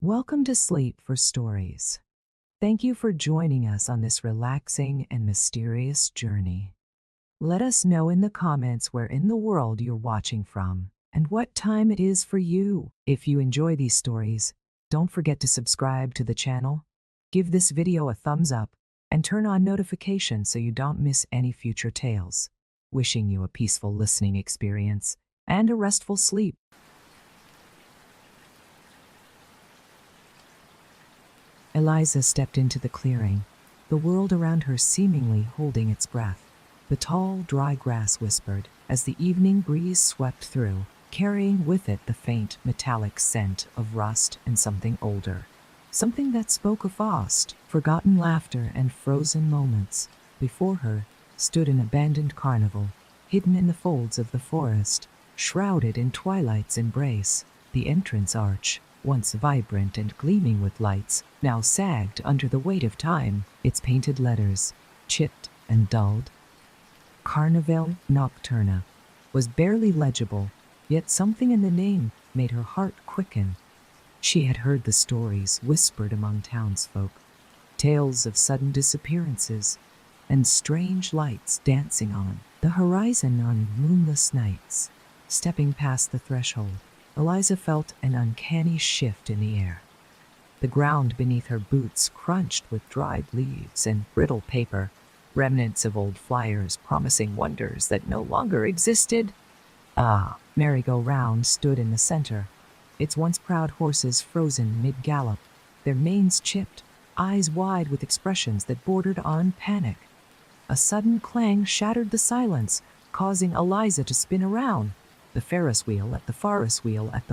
Welcome to Sleep for Stories. Thank you for joining us on this relaxing and mysterious journey. Let us know in the comments where in the world you're watching from and what time it is for you. If you enjoy these stories, don't forget to subscribe to the channel, give this video a thumbs up, and turn on notifications so you don't miss any future tales. Wishing you a peaceful listening experience and a restful sleep. Eliza stepped into the clearing, the world around her seemingly holding its breath. The tall, dry grass whispered as the evening breeze swept through, carrying with it the faint, metallic scent of rust and something older. Something that spoke of lost, forgotten laughter and frozen moments. Before her stood an abandoned carnival, hidden in the folds of the forest, shrouded in twilight's embrace. The entrance arch, once vibrant and gleaming with lights, now sagged under the weight of time, its painted letters, chipped and dulled. Carnival Nocturna was barely legible, yet something in the name made her heart quicken. She had heard the stories whispered among townsfolk, tales of sudden disappearances and strange lights dancing on the horizon on moonless nights. Stepping past the threshold, Eliza felt an uncanny shift in the air. The ground beneath her boots crunched with dried leaves and brittle paper, remnants of old flyers promising wonders that no longer existed. Merry-go-round stood in the center, its once proud horses frozen mid-gallop, their manes chipped, eyes wide with expressions that bordered on panic. A sudden clang shattered the silence, causing Eliza to spin around. The Ferris wheel at the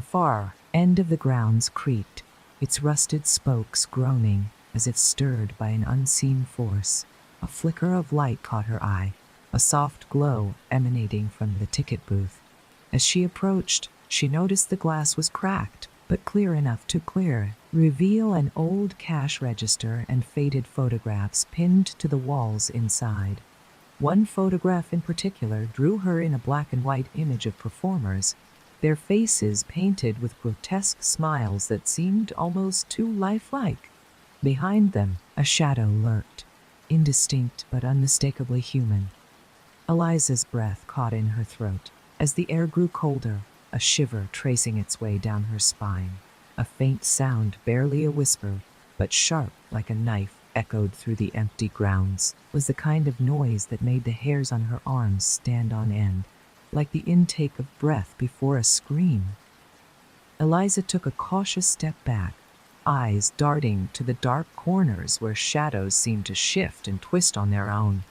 far end of the grounds creaked, its rusted spokes groaning as if stirred by an unseen force. A flicker of light caught her eye, a soft glow emanating from the ticket booth. As she approached, she noticed the glass was cracked, but clear enough to reveal an old cash register and faded photographs pinned to the walls inside. One photograph in particular drew her in, a black and white image of performers, their faces painted with grotesque smiles that seemed almost too lifelike. Behind them, a shadow lurked, indistinct but unmistakably human. Eliza's breath caught in her throat. As the air grew colder, a shiver tracing its way down her spine. A faint sound, barely a whisper, but sharp like a knife, echoed through the empty grounds. Was the kind of noise that made the hairs on her arms stand on end, like the intake of breath before a scream. Eliza took a cautious step back, eyes darting to the dark corners where shadows seemed to shift and twist on their own.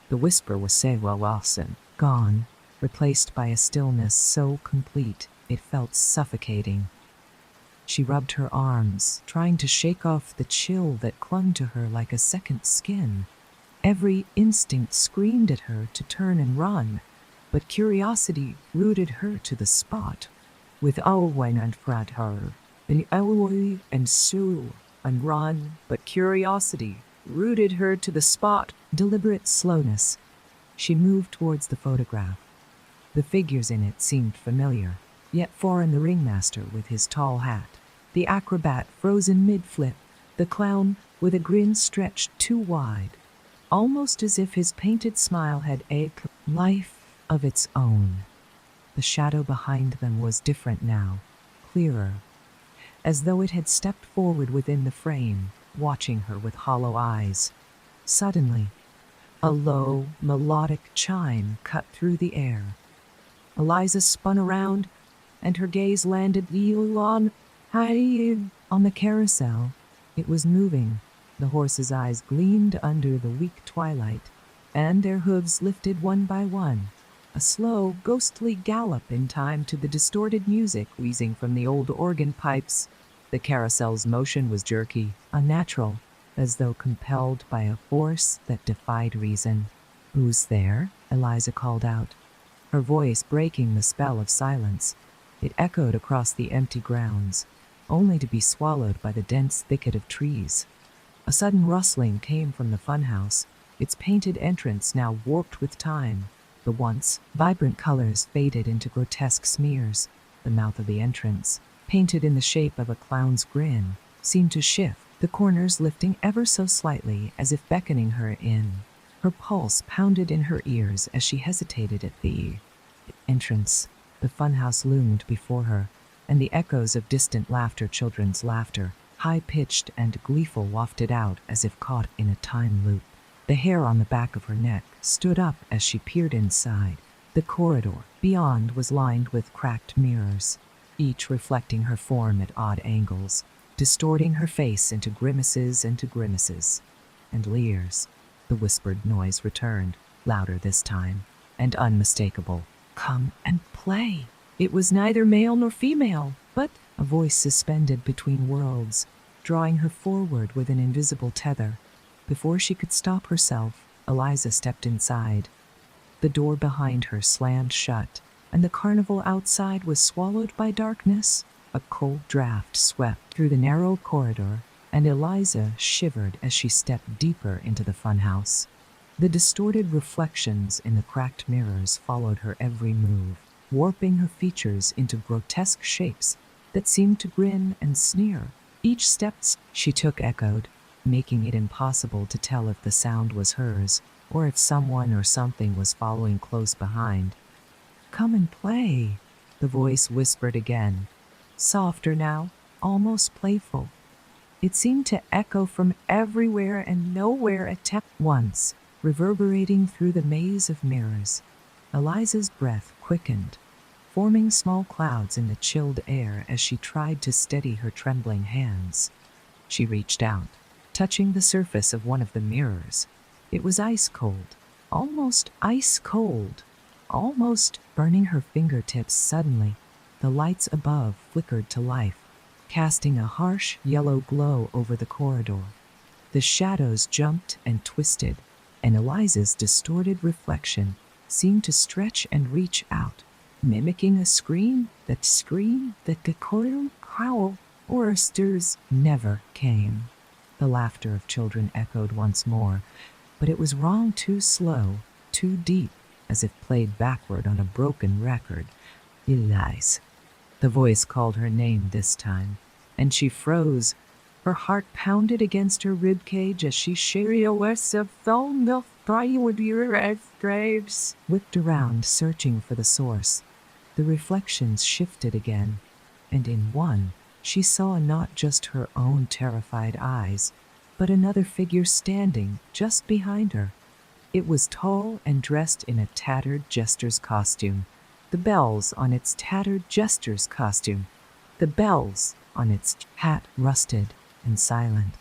The whisper was Sewa Wilson, gone, replaced by a stillness so complete it felt suffocating. She rubbed her arms, trying to shake off the chill that clung to her like a second skin. Every instinct screamed at her to turn and run, but curiosity rooted her to the spot. With Owen and Frat her, and Eloy and Sue and run, but curiosity rooted her to the spot. Deliberate slowness. She moved towards the photograph. The figures in it seemed familiar, yet foreign. The ringmaster with his tall hat, the acrobat frozen mid-flip, the clown with a grin stretched too wide, almost as if his painted smile had a life of its own. The shadow behind them was different now, clearer, as though it had stepped forward within the frame, watching her with hollow eyes. Suddenly, a low, melodic chime cut through the air. Eliza spun around, and her gaze landed on the carousel. It was moving. The horses' eyes gleamed under the weak twilight, and their hooves lifted one by one. A slow, ghostly gallop in time to the distorted music wheezing from the old organ pipes. The carousel's motion was jerky, unnatural, as though compelled by a force that defied reason. "Who's there?" Eliza called out, her voice breaking the spell of silence. It echoed across the empty grounds, only to be swallowed by the dense thicket of trees. A sudden rustling came from the funhouse, its painted entrance now warped with time. The once vibrant colors faded into grotesque smears. The mouth of the entrance, painted in the shape of a clown's grin, seemed to shift, the corners lifting ever so slightly as if beckoning her in. Her pulse pounded in her ears as she hesitated at the entrance. The funhouse loomed before her, and the echoes of distant laughter, children's laughter, high-pitched and gleeful, wafted out as if caught in a time loop. The hair on the back of her neck stood up as she peered inside. The corridor beyond was lined with cracked mirrors, each reflecting her form at odd angles, distorting her face into grimaces and leers. The whispered noise returned, louder this time, and unmistakable. "Come and play." It was neither male nor female, but a voice suspended between worlds, drawing her forward with an invisible tether. Before she could stop herself, Eliza stepped inside. The door behind her slammed shut, and the carnival outside was swallowed by darkness. A cold draft swept through the narrow corridor, and Eliza shivered as she stepped deeper into the funhouse. The distorted reflections in the cracked mirrors followed her every move, warping her features into grotesque shapes that seemed to grin and sneer. Each step she took echoed, making it impossible to tell if the sound was hers or if someone or something was following close behind. "Come and play," the voice whispered again, softer now, almost playful. It seemed to echo from everywhere and nowhere at once, reverberating through the maze of mirrors. Eliza's breath quickened, forming small clouds in the chilled air as she tried to steady her trembling hands. She reached out, touching the surface of one of the mirrors. It was ice cold, almost ice cold, almost burning her fingertips. Suddenly, the lights above flickered to life, casting a harsh yellow glow over the corridor. The shadows jumped and twisted, and Eliza's distorted reflection seemed to stretch and reach out, mimicking a scream that the corridor howl or stirs never came. The laughter of children echoed once more, but it was wrong, too slow, too deep, as if played backward on a broken record. "Eliza." The voice called her name this time, and she froze. Her heart pounded against her ribcage as she whipped around, searching for the source. The reflections shifted again, and in one, she saw not just her own terrified eyes, but another figure standing just behind her. It was tall and dressed in a tattered jester's costume. The bells on its tattered jester's costume, the bells on its hat rusted and silent.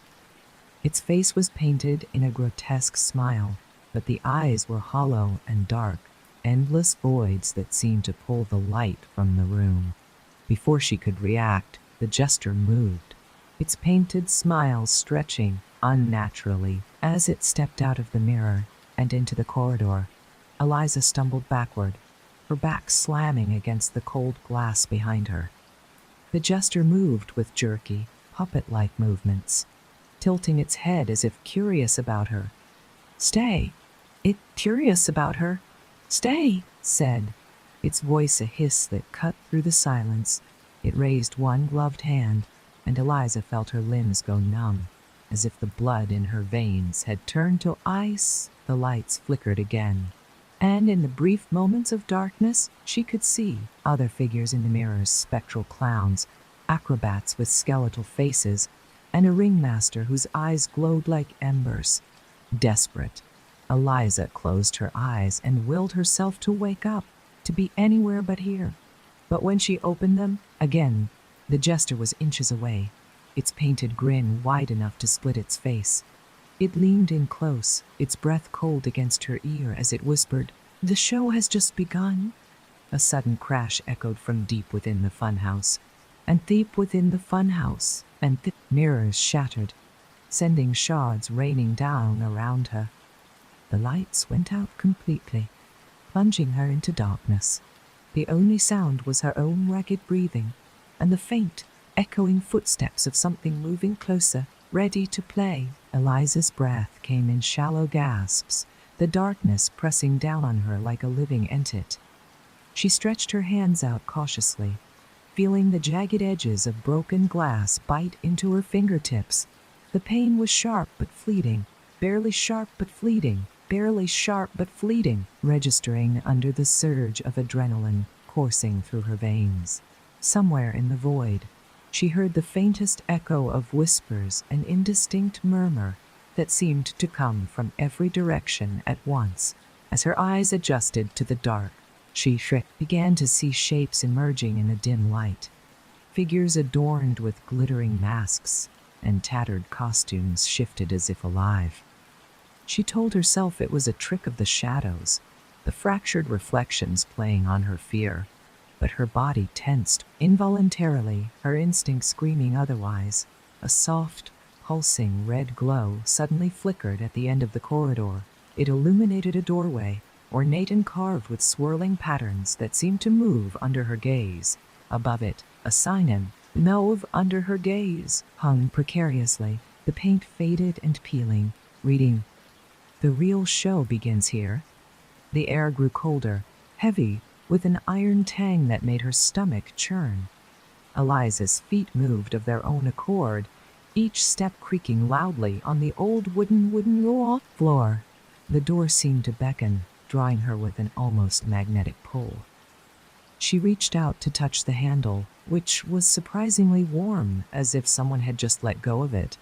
Its face was painted in a grotesque smile, but the eyes were hollow and dark, endless voids that seemed to pull the light from the room. Before she could react, the jester moved, its painted smile stretching unnaturally as it stepped out of the mirror and into the corridor. Eliza stumbled backward, her back slamming against the cold glass behind her. The jester moved with jerky, puppet-like movements, tilting its head as if curious about her. "Stay!" "It curious about her?" "Stay!" said, its voice a hiss that cut through the silence. It raised one gloved hand, and Eliza felt her limbs go numb, as if the blood in her veins had turned to ice. The lights flickered again, and in the brief moments of darkness, she could see other figures in the mirrors, spectral clowns, acrobats with skeletal faces, and a ringmaster whose eyes glowed like embers. Desperate, Eliza closed her eyes and willed herself to wake up, to be anywhere but here. But when she opened them, again, the jester was inches away, its painted grin wide enough to split its face. It leaned in close, its breath cold against her ear as it whispered, "The show has just begun." A sudden crash echoed from deep within the funhouse, and deep within the funhouse, and the mirrors shattered, sending shards raining down around her. The lights went out completely, plunging her into darkness. The only sound was her own ragged breathing, and the faint, echoing footsteps of something moving closer, ready to play. Eliza's breath came in shallow gasps, the darkness pressing down on her like a living entity. She stretched her hands out cautiously, feeling the jagged edges of broken glass bite into her fingertips. The pain was sharp but fleeting, barely sharp but fleeting, barely sharp but fleeting, registering under the surge of adrenaline coursing through her veins. Somewhere in the void, she heard the faintest echo of whispers, an indistinct murmur that seemed to come from every direction at once. As her eyes adjusted to the dark, she began to see shapes emerging in the dim light. Figures adorned with glittering masks and tattered costumes shifted as if alive. She told herself it was a trick of the shadows, the fractured reflections playing on her fear, but her body tensed involuntarily, her instinct screaming otherwise. A soft, pulsing red glow suddenly flickered at the end of the corridor. It illuminated a doorway, ornate and carved with swirling patterns that seemed to move under her gaze. Above it, a sign "Move" under her gaze hung precariously, the paint faded and peeling, reading, "The real show begins here." The air grew colder, heavy, with an iron tang that made her stomach churn. Eliza's feet moved of their own accord, each step creaking loudly on the old wooden floor. The door seemed to beckon, drawing her with an almost magnetic pull. She reached out to touch the handle, which was surprisingly warm, as if someone had just let go of it.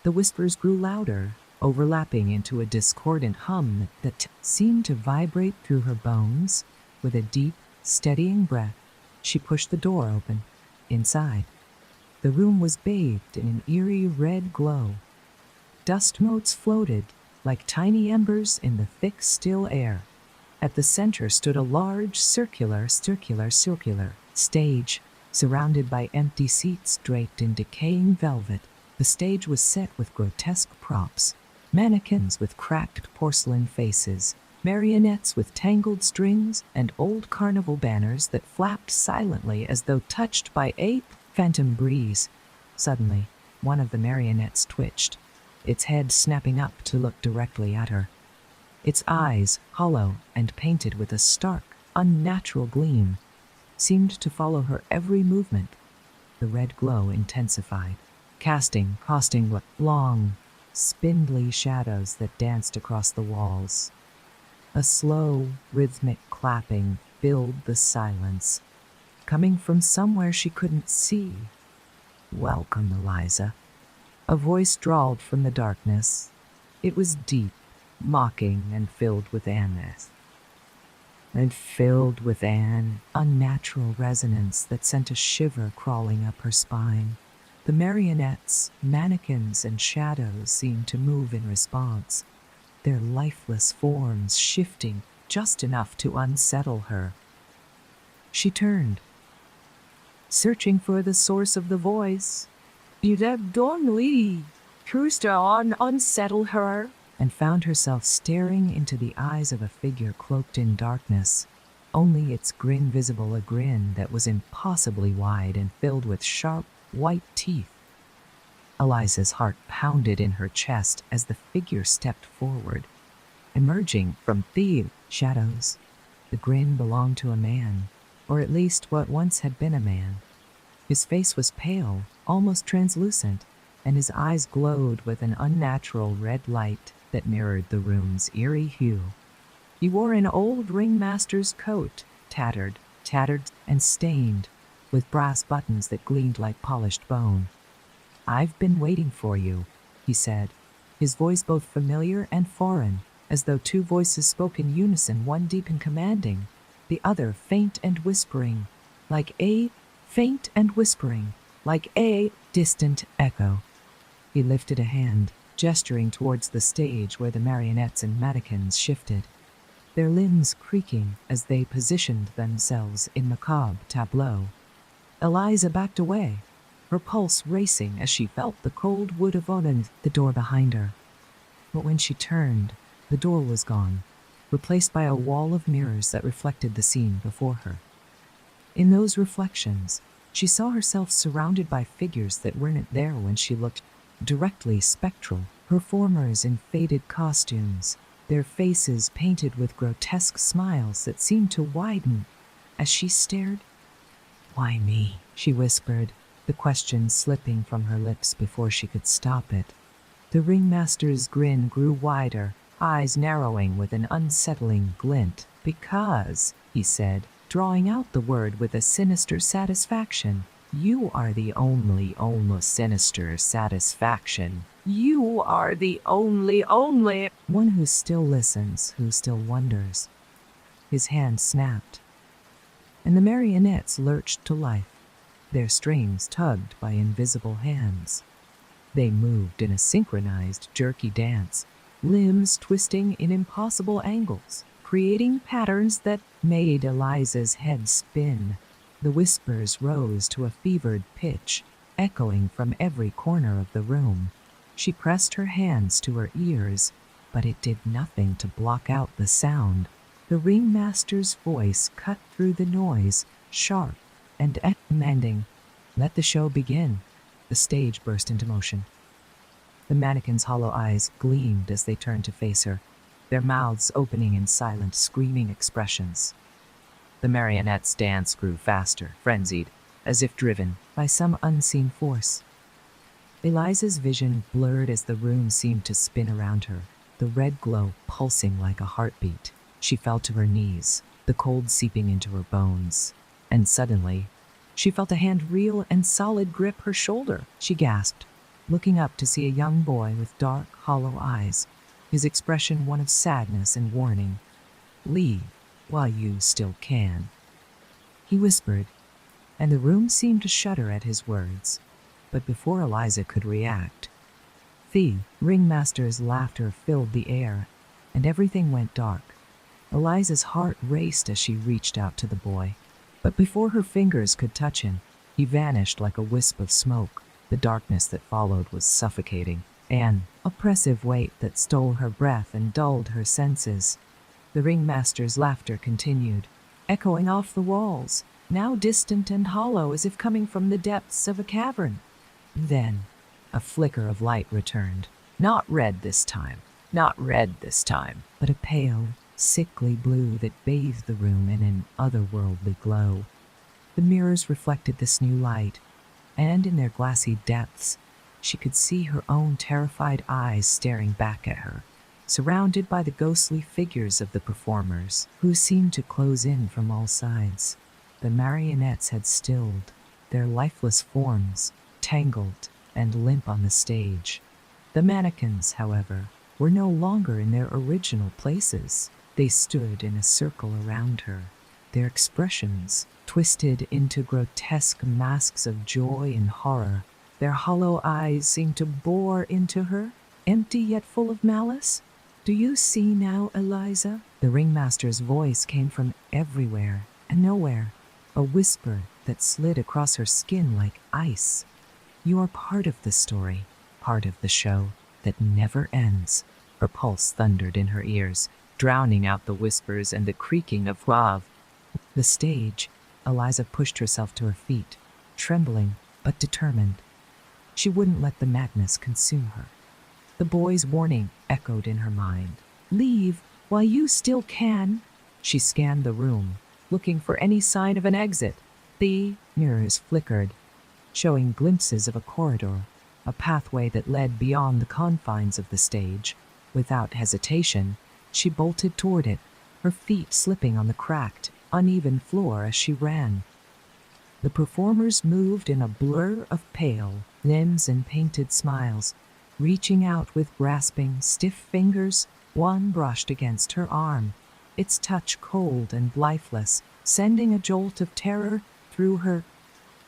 The whispers grew louder, overlapping into a discordant hum that seemed to vibrate through her bones. With a deep, steadying breath, she pushed the door open. Inside, the room was bathed in an eerie red glow. Dust motes floated like tiny embers in the thick, still air. At the center stood a large circular stage, surrounded by empty seats draped in decaying velvet. The stage was set with grotesque props, mannequins with cracked porcelain faces, marionettes with tangled strings, and old carnival banners that flapped silently as though touched by a phantom breeze. Suddenly, one of the marionettes twitched, its head snapping up to look directly at her. Its eyes, hollow and painted with a stark, unnatural gleam, seemed to follow her every movement. The red glow intensified, casting long, spindly shadows that danced across the walls. A slow, rhythmic clapping filled the silence, coming from somewhere she couldn't see. "Welcome, Eliza," a voice drawled from the darkness. It was deep, mocking, and filled with an unnatural resonance that sent a shiver crawling up her spine. The marionettes, mannequins, and shadows seemed to move in response, their lifeless forms shifting just enough to unsettle her. She turned, searching for the source of the voice. Unsettle her, and found herself staring into the eyes of a figure cloaked in darkness, only its grin visible, a grin that was impossibly wide and filled with sharp, white teeth. Eliza's heart pounded in her chest as the figure stepped forward, emerging from the shadows. The grin belonged to a man, or at least what once had been a man. His face was pale, almost translucent, and his eyes glowed with an unnatural red light that mirrored the room's eerie hue. He wore an old ringmaster's coat, tattered and stained, with brass buttons that gleamed like polished bone. "I've been waiting for you," he said, his voice both familiar and foreign, as though two voices spoke in unison, one deep and commanding, the other faint and whispering, like a distant echo. He lifted a hand, gesturing towards the stage where the marionettes and mannequins shifted, their limbs creaking as they positioned themselves in macabre tableau. Eliza backed away, her pulse racing as she felt the cold wood of the door behind her. But when she turned, the door was gone, replaced by a wall of mirrors that reflected the scene before her. In those reflections, she saw herself surrounded by figures that weren't there when she looked, directly spectral, performers in faded costumes, their faces painted with grotesque smiles that seemed to widen as she stared. Why me? She whispered, the question slipping from her lips before she could stop it. The ringmaster's grin grew wider, eyes narrowing with an unsettling glint. Because, he said, drawing out the word with a sinister satisfaction, you are the only sinister satisfaction. You are the only one who still listens, who still wonders. His hand snapped, and the marionettes lurched to life, their strings tugged by invisible hands. They moved in a synchronized, jerky dance, limbs twisting in impossible angles, creating patterns that made Eliza's head spin. The whispers rose to a fevered pitch, echoing from every corner of the room. She pressed her hands to her ears, but it did nothing to block out the sound. The ringmaster's voice cut through the noise, sharp and commanding. Let the show begin. The stage burst into motion. The mannequin's hollow eyes gleamed as they turned to face her, their mouths opening in silent, screaming expressions. The marionette's dance grew faster, frenzied, as if driven by some unseen force. Eliza's vision blurred as the room seemed to spin around her, the red glow pulsing like a heartbeat. She fell to her knees, the cold seeping into her bones. And suddenly, she felt a hand real and solid grip her shoulder. She gasped, looking up to see a young boy with dark, hollow eyes, his expression one of sadness and warning. Leave while you still can, he whispered, and the room seemed to shudder at his words. But before Eliza could react, the ringmaster's laughter filled the air, and everything went dark. Eliza's heart raced as she reached out to the boy, but before her fingers could touch him, he vanished like a wisp of smoke. The darkness that followed was suffocating, an oppressive weight that stole her breath and dulled her senses. The ringmaster's laughter continued, echoing off the walls, now distant and hollow as if coming from the depths of a cavern. Then, a flicker of light returned. Not red this time, but a pale, sickly blue that bathed the room in an otherworldly glow. The mirrors reflected this new light, and in their glassy depths, she could see her own terrified eyes staring back at her, surrounded by the ghostly figures of the performers, who seemed to close in from all sides. The marionettes had stilled, their lifeless forms tangled and limp on the stage. The mannequins, however, were no longer in their original places. They stood in a circle around her, their expressions twisted into grotesque masks of joy and horror. Their hollow eyes seemed to bore into her, empty yet full of malice. Do you see now, Eliza? The ringmaster's voice came from everywhere and nowhere, a whisper that slid across her skin like ice. You are part of the story, part of the show that never ends. Her pulse thundered in her ears, drowning out the whispers and the creaking of Wav. The stage. Eliza pushed herself to her feet, trembling but determined. She wouldn't let the madness consume her. The boy's warning echoed in her mind. Leave while you still can. She scanned the room, looking for any sign of an exit. The mirrors flickered, showing glimpses of a corridor, a pathway that led beyond the confines of the stage. Without hesitation, she bolted toward it, her feet slipping on the cracked, uneven floor as she ran. The performers moved in a blur of pale limbs and painted smiles, reaching out with grasping, stiff fingers. One brushed against her arm, its touch cold and lifeless, sending a jolt of terror through her.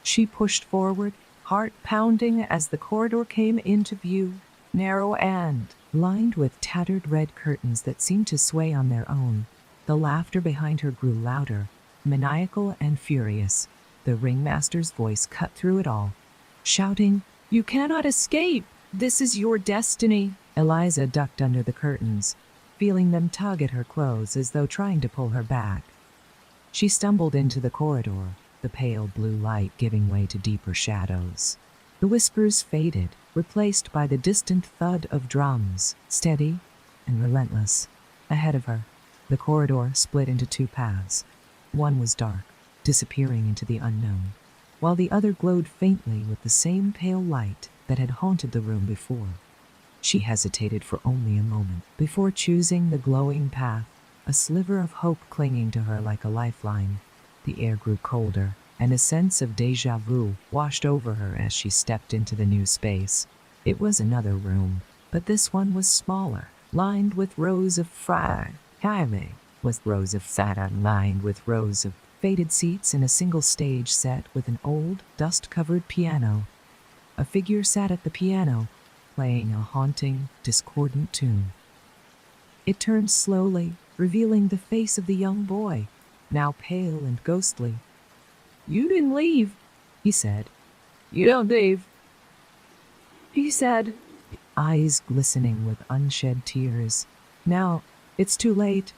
She pushed forward, heart pounding as the corridor came into view, narrow and lined with tattered red curtains that seemed to sway on their own. The laughter behind her grew louder, maniacal and furious. The ringmaster's voice cut through it all, shouting, "You cannot escape! This is your destiny!" Eliza ducked under the curtains, feeling them tug at her clothes as though trying to pull her back. She stumbled into the corridor, the pale blue light giving way to deeper shadows. The whispers faded, replaced by the distant thud of drums, steady and relentless. Ahead of her, the corridor split into two paths. One was dark, disappearing into the unknown. while the other glowed faintly with the same pale light that had haunted the room before. She hesitated for only a moment before choosing the glowing path, a sliver of hope clinging to her like a lifeline. The air grew colder, and a sense of déjà vu washed over her as she stepped into the new space. It was another room, but this one was smaller, lined with rows of lined with rows of faded seats and a single stage set with an old, dust-covered piano. A figure sat at the piano, playing a haunting, discordant tune. It turned slowly, revealing the face of the young boy, now pale and ghostly. "You didn't leave," he said. "You don't leave," he said, eyes glistening with unshed tears. "Now, it's too late."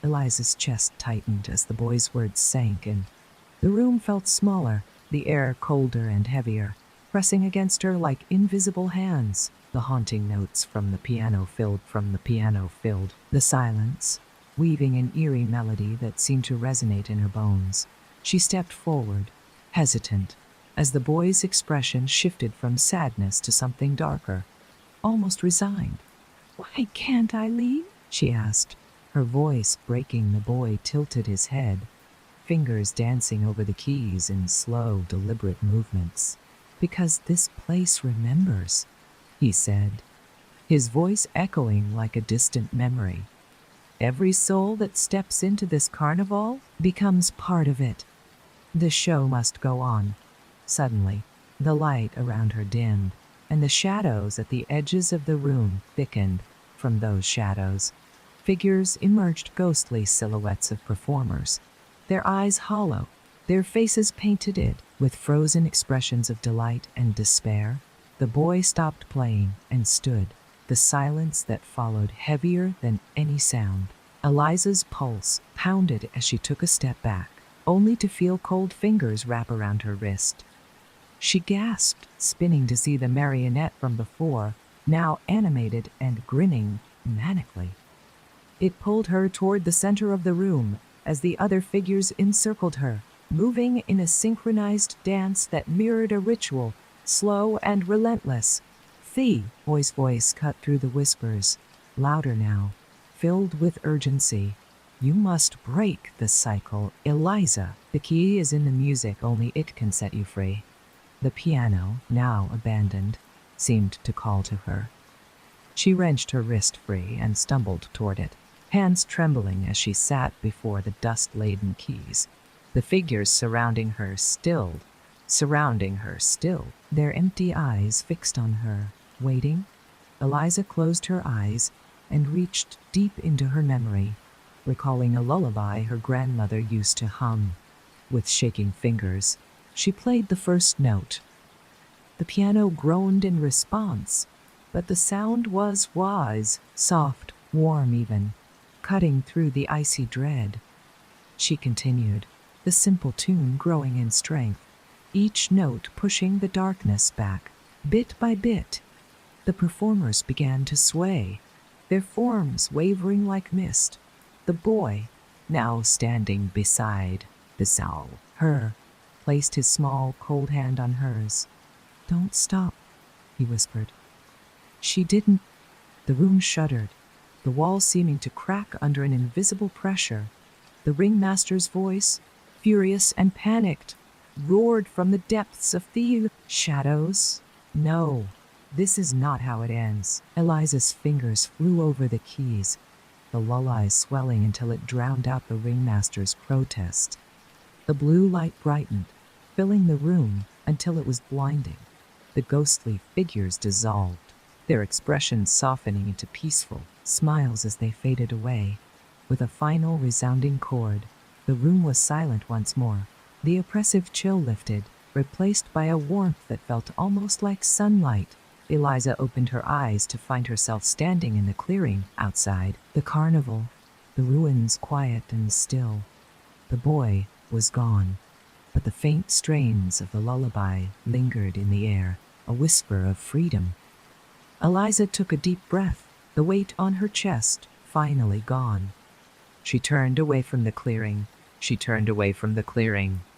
Eliza's chest tightened as the boy's words sank in. The room felt smaller, the air colder and heavier, pressing against her like invisible hands. The haunting notes from the piano filled the silence, weaving an eerie melody that seemed to resonate in her bones. She stepped forward, hesitant, as the boy's expression shifted from sadness to something darker, almost resigned. "Why can't I leave?" she asked, her voice breaking. The boy tilted his head, fingers dancing over the keys in slow, deliberate movements. "Because this place remembers," he said, his voice echoing like a distant memory. "Every soul that steps into this carnival becomes part of it. The show must go on." Suddenly, the light around her dimmed, and the shadows at the edges of the room thickened. From those shadows, figures emerged, ghostly silhouettes of performers, their eyes hollow, their faces painted with frozen expressions of delight and despair. The boy stopped playing and stood, the silence that followed heavier than any sound. Eliza's pulse pounded as she took a step back, only to feel cold fingers wrap around her wrist. She gasped, spinning to see the marionette from before, now animated and grinning manically. It pulled her toward the center of the room as the other figures encircled her, moving in a synchronized dance that mirrored a ritual, slow and relentless. "The boy's voice cut through the whispers, louder now, filled with urgency. "You must break the cycle, Eliza. The key is in the music, only it can set you free." The piano, now abandoned, seemed to call to her. She wrenched her wrist free and stumbled toward it, hands trembling as she sat before the dust-laden keys. The figures surrounding her stilled, their empty eyes fixed on her, waiting. Eliza closed her eyes and reached deep into her memory, recalling a lullaby her grandmother used to hum. With shaking fingers, she played the first note. The piano groaned in response, but the sound was soft, warm even, cutting through the icy dread. She continued, the simple tune growing in strength, each note pushing the darkness back, bit by bit. The performers began to sway, their forms wavering like mist. The boy, now standing beside her, placed his small, cold hand on hers. "Don't stop," he whispered. She didn't. The room shuddered, the walls seeming to crack under an invisible pressure. The ringmaster's voice, furious and panicked, roared from the depths of the shadows. "No, this is not how it ends." Eliza's fingers flew over the keys, the lullaby swelling until it drowned out the ringmaster's protest. The blue light brightened, filling the room until it was blinding. The ghostly figures dissolved, their expressions softening into peaceful smiles as they faded away. With a final resounding chord, the room was silent once more. The oppressive chill lifted, replaced by a warmth that felt almost like sunlight. Eliza opened her eyes to find herself standing in the clearing outside the carnival, the ruins quiet and still. The boy was gone, but the faint strains of the lullaby lingered in the air, a whisper of freedom. Eliza took a deep breath, the weight on her chest finally gone. She turned away from the clearing.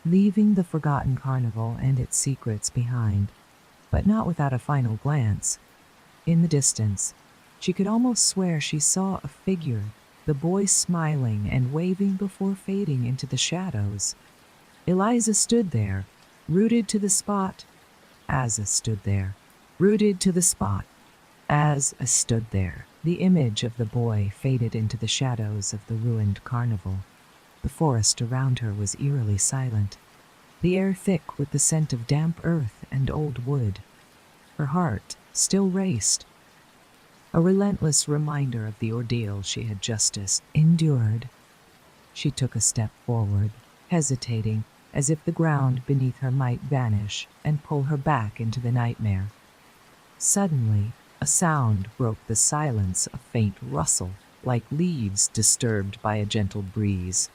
leaving the forgotten carnival and its secrets behind, but not without a final glance. In the distance, she could almost swear she saw a figure, the boy smiling and waving before fading into the shadows. Eliza stood there, rooted to the spot. Asa stood there, rooted to the spot. Asa stood there. The image of the boy faded into the shadows of the ruined carnival. The forest around her was eerily silent, the air thick with the scent of damp earth and old wood. Her heart still raced, a relentless reminder of the ordeal she had just endured. She took a step forward, hesitating, as if the ground beneath her might vanish and pull her back into the nightmare. Suddenly, a sound broke the silence, a faint rustle, like leaves disturbed by a gentle breeze.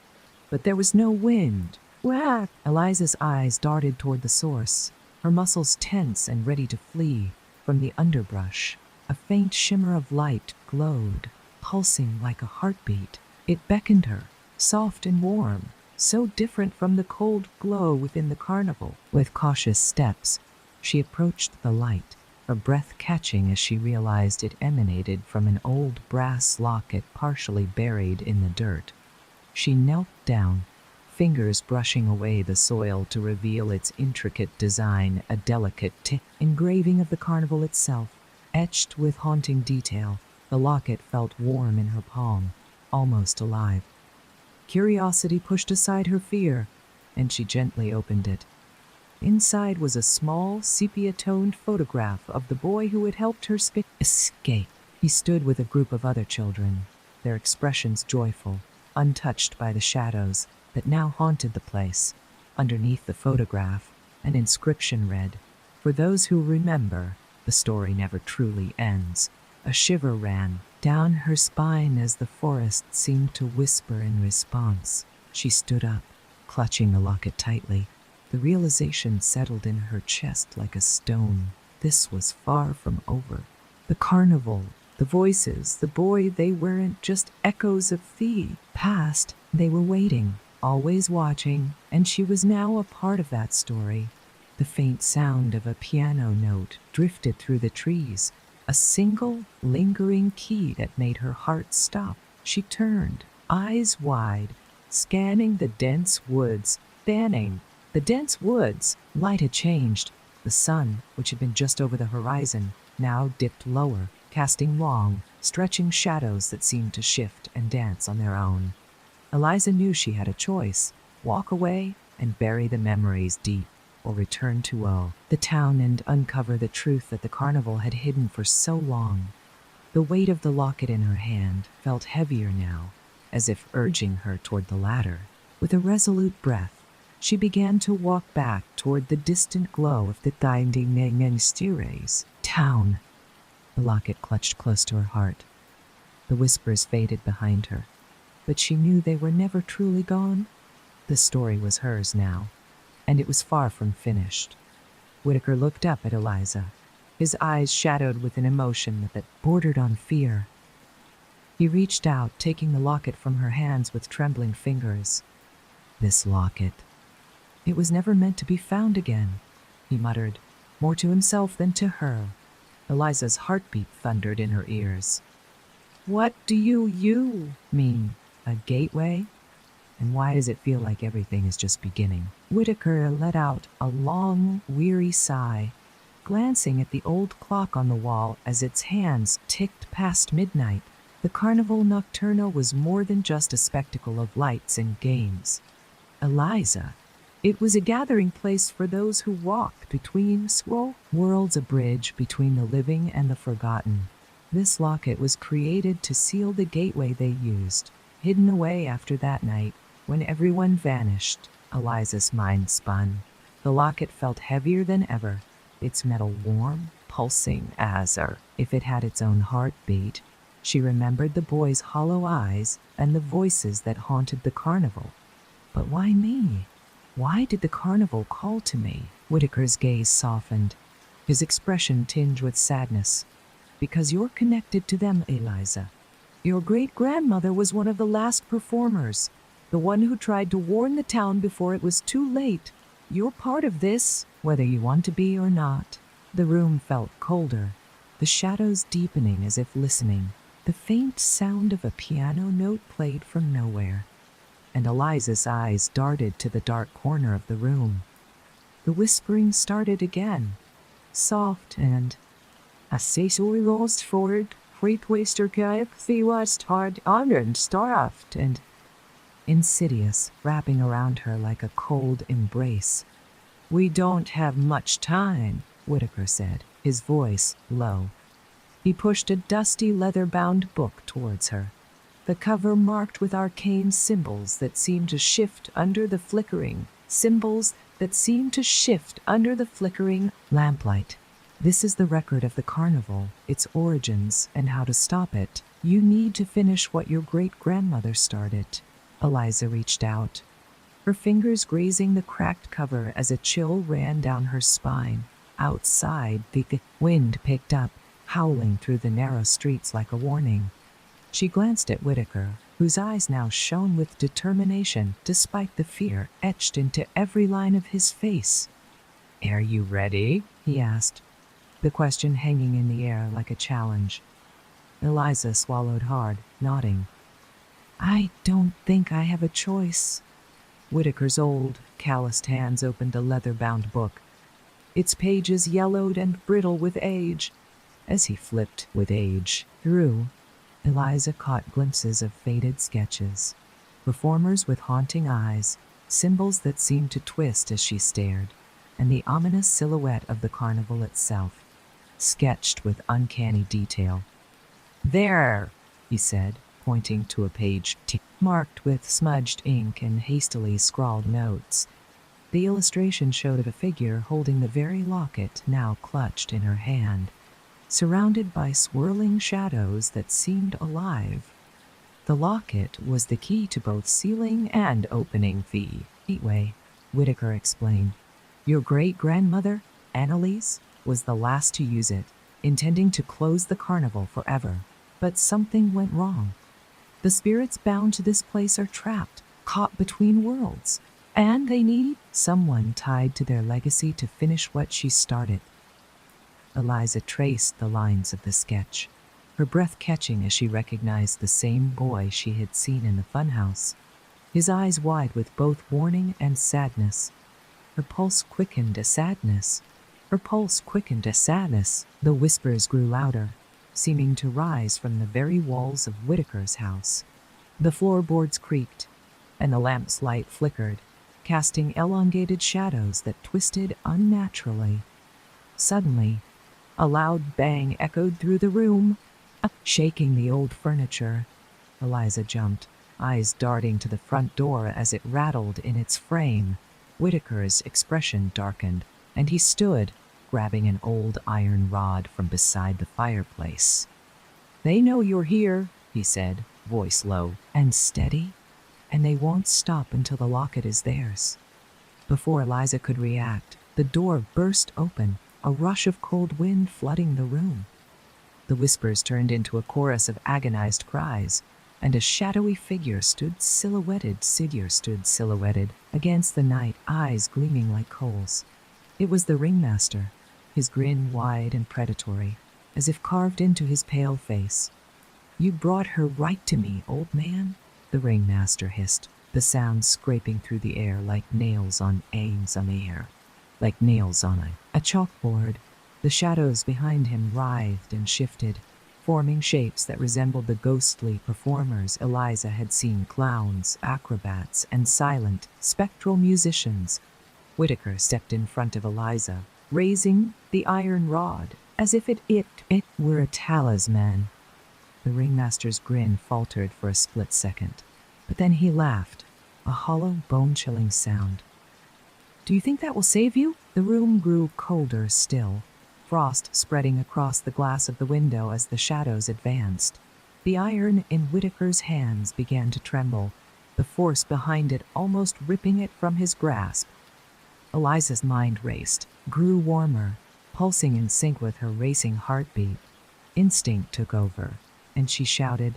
But there was no wind. Whack! Eliza's eyes darted toward the source, her muscles tense and ready to flee. From the underbrush, a faint shimmer of light glowed, pulsing like a heartbeat. It beckoned her, soft and warm, so different from the cold glow within the carnival. With cautious steps, she approached the light, her breath catching as she realized it emanated from an old brass locket partially buried in the dirt. She knelt down, fingers brushing away the soil to reveal its intricate design, a delicate engraving of the carnival itself, etched with haunting detail. The locket felt warm in her palm, almost alive. Curiosity pushed aside her fear, and she gently opened it. Inside was a small, sepia-toned photograph of the boy who had helped her escape. He stood with a group of other children, their expressions joyful, untouched by the shadows that now haunted the place. Underneath the photograph, an inscription read, "For those who remember, the story never truly ends." A shiver ran down her spine as the forest seemed to whisper in response. She stood up, clutching the locket tightly. The realization settled in her chest like a stone. This was far from over. The carnival, the voices, the boy, they weren't just echoes of the past. They were waiting, always watching, and she was now a part of that story. The faint sound of a piano note drifted through the trees, a single, lingering key that made her heart stop. She turned, eyes wide, scanning the dense woods, the dense woods. Light had changed. The sun, which had been just over the horizon, now dipped lower, casting long, stretching shadows that seemed to shift and dance on their own. Eliza knew she had a choice: walk away and bury the memories deep, or return to the town and uncover the truth that the carnival had hidden for so long. The weight of the locket in her hand felt heavier now, as if urging her toward the latter. With a resolute breath, she began to walk back toward the distant glow of the Dinding Mysterious town. The locket clutched close to her heart. The whispers faded behind her, but she knew they were never truly gone. The story was hers now, and it was far from finished. Whitaker looked up at Eliza, his eyes shadowed with an emotion that bordered on fear. He reached out, taking the locket from her hands with trembling fingers. This locket. It was never meant to be found again, he muttered, more to himself than to her. Eliza's heartbeat thundered in her ears. What do you mean? A gateway? And why does it feel like everything is just beginning? Whitaker let out a long, weary sigh, glancing at the old clock on the wall as its hands ticked past midnight. The Carnival Nocturno was more than just a spectacle of lights and games. Eliza, it was a gathering place for those who walked between worlds, a bridge between the living and the forgotten. This locket was created to seal the gateway they used, hidden away after that night, when everyone vanished. Eliza's mind spun. The locket felt heavier than ever, its metal warm, pulsing as if it had its own heartbeat. She remembered the boy's hollow eyes and the voices that haunted the carnival. But why me? Why did the carnival call to me? Whitaker's gaze softened, his expression tinged with sadness. Because you're connected to them, Eliza. Your great-grandmother was one of the last performers. The one who tried to warn the town before it was too late. You're part of this, whether you want to be or not. The room felt colder, the shadows deepening as if listening. The faint sound of a piano note played from nowhere, and Eliza's eyes darted to the dark corner of the room. The whispering started again, soft and lost forward, was hard and starved and insidious, wrapping around her like a cold embrace. We don't have much time, Whitaker said, his voice low. He pushed a dusty leather-bound book towards her, the cover marked with arcane symbols that seemed to shift under the flickering lamplight. This is the record of the carnival, its origins, and how to stop it. You need to finish what your great-grandmother started. Eliza reached out, her fingers grazing the cracked cover as a chill ran down her spine. Outside, the wind picked up, howling through the narrow streets like a warning. She glanced at Whitaker, whose eyes now shone with determination despite the fear etched into every line of his face. "Are you ready?" he asked, the question hanging in the air like a challenge. Eliza swallowed hard, nodding. "I don't think I have a choice." Whitaker's old, calloused hands opened the leather-bound book, its pages yellowed and brittle with age. As he flipped through, Eliza caught glimpses of faded sketches, performers with haunting eyes, symbols that seemed to twist as she stared, and the ominous silhouette of the carnival itself, sketched with uncanny detail. "There," he said, pointing to a page marked with smudged ink and hastily scrawled notes. The illustration showed a figure holding the very locket now clutched in her hand, surrounded by swirling shadows that seemed alive. The locket was the key to both sealing and opening the gateway, Whitaker explained. Your great-grandmother, Annalise, was the last to use it, intending to close the carnival forever. But something went wrong. The spirits bound to this place are trapped, caught between worlds, and they need someone tied to their legacy to finish what she started. Eliza traced the lines of the sketch, her breath catching as she recognized the same boy she had seen in the funhouse, his eyes wide with both warning and sadness. Her pulse quickened to sadness. The whispers grew louder, seeming to rise from the very walls of Whitaker's house. The floorboards creaked, and the lamp's light flickered, casting elongated shadows that twisted unnaturally. Suddenly, a loud bang echoed through the room, shaking the old furniture. Eliza jumped, eyes darting to the front door as it rattled in its frame. Whitaker's expression darkened, and he stood, grabbing an old iron rod from beside the fireplace. "They know you're here," he said, voice low and steady, "and they won't stop until the locket is theirs." Before Eliza could react, the door burst open, a rush of cold wind flooding the room. The whispers turned into a chorus of agonized cries, and a shadowy figure stood silhouetted against the night, eyes gleaming like coals. It was the ringmaster, his grin wide and predatory, as if carved into his pale face. "You brought her right to me, old man," the ringmaster hissed, the sound scraping through the air like nails on a chalkboard. The shadows behind him writhed and shifted, forming shapes that resembled the ghostly performers Eliza had seen: clowns, acrobats, and silent, spectral musicians. Whitaker stepped in front of Eliza, raising the iron rod as if it were a talisman. The ringmaster's grin faltered for a split second, but then he laughed, a hollow, bone-chilling sound. "Do you think that will save you?" The room grew colder still, frost spreading across the glass of the window as the shadows advanced. The iron in Whitaker's hands began to tremble, the force behind it almost ripping it from his grasp. Eliza's mind raced, grew warmer, pulsing in sync with her racing heartbeat. Instinct took over, and she shouted,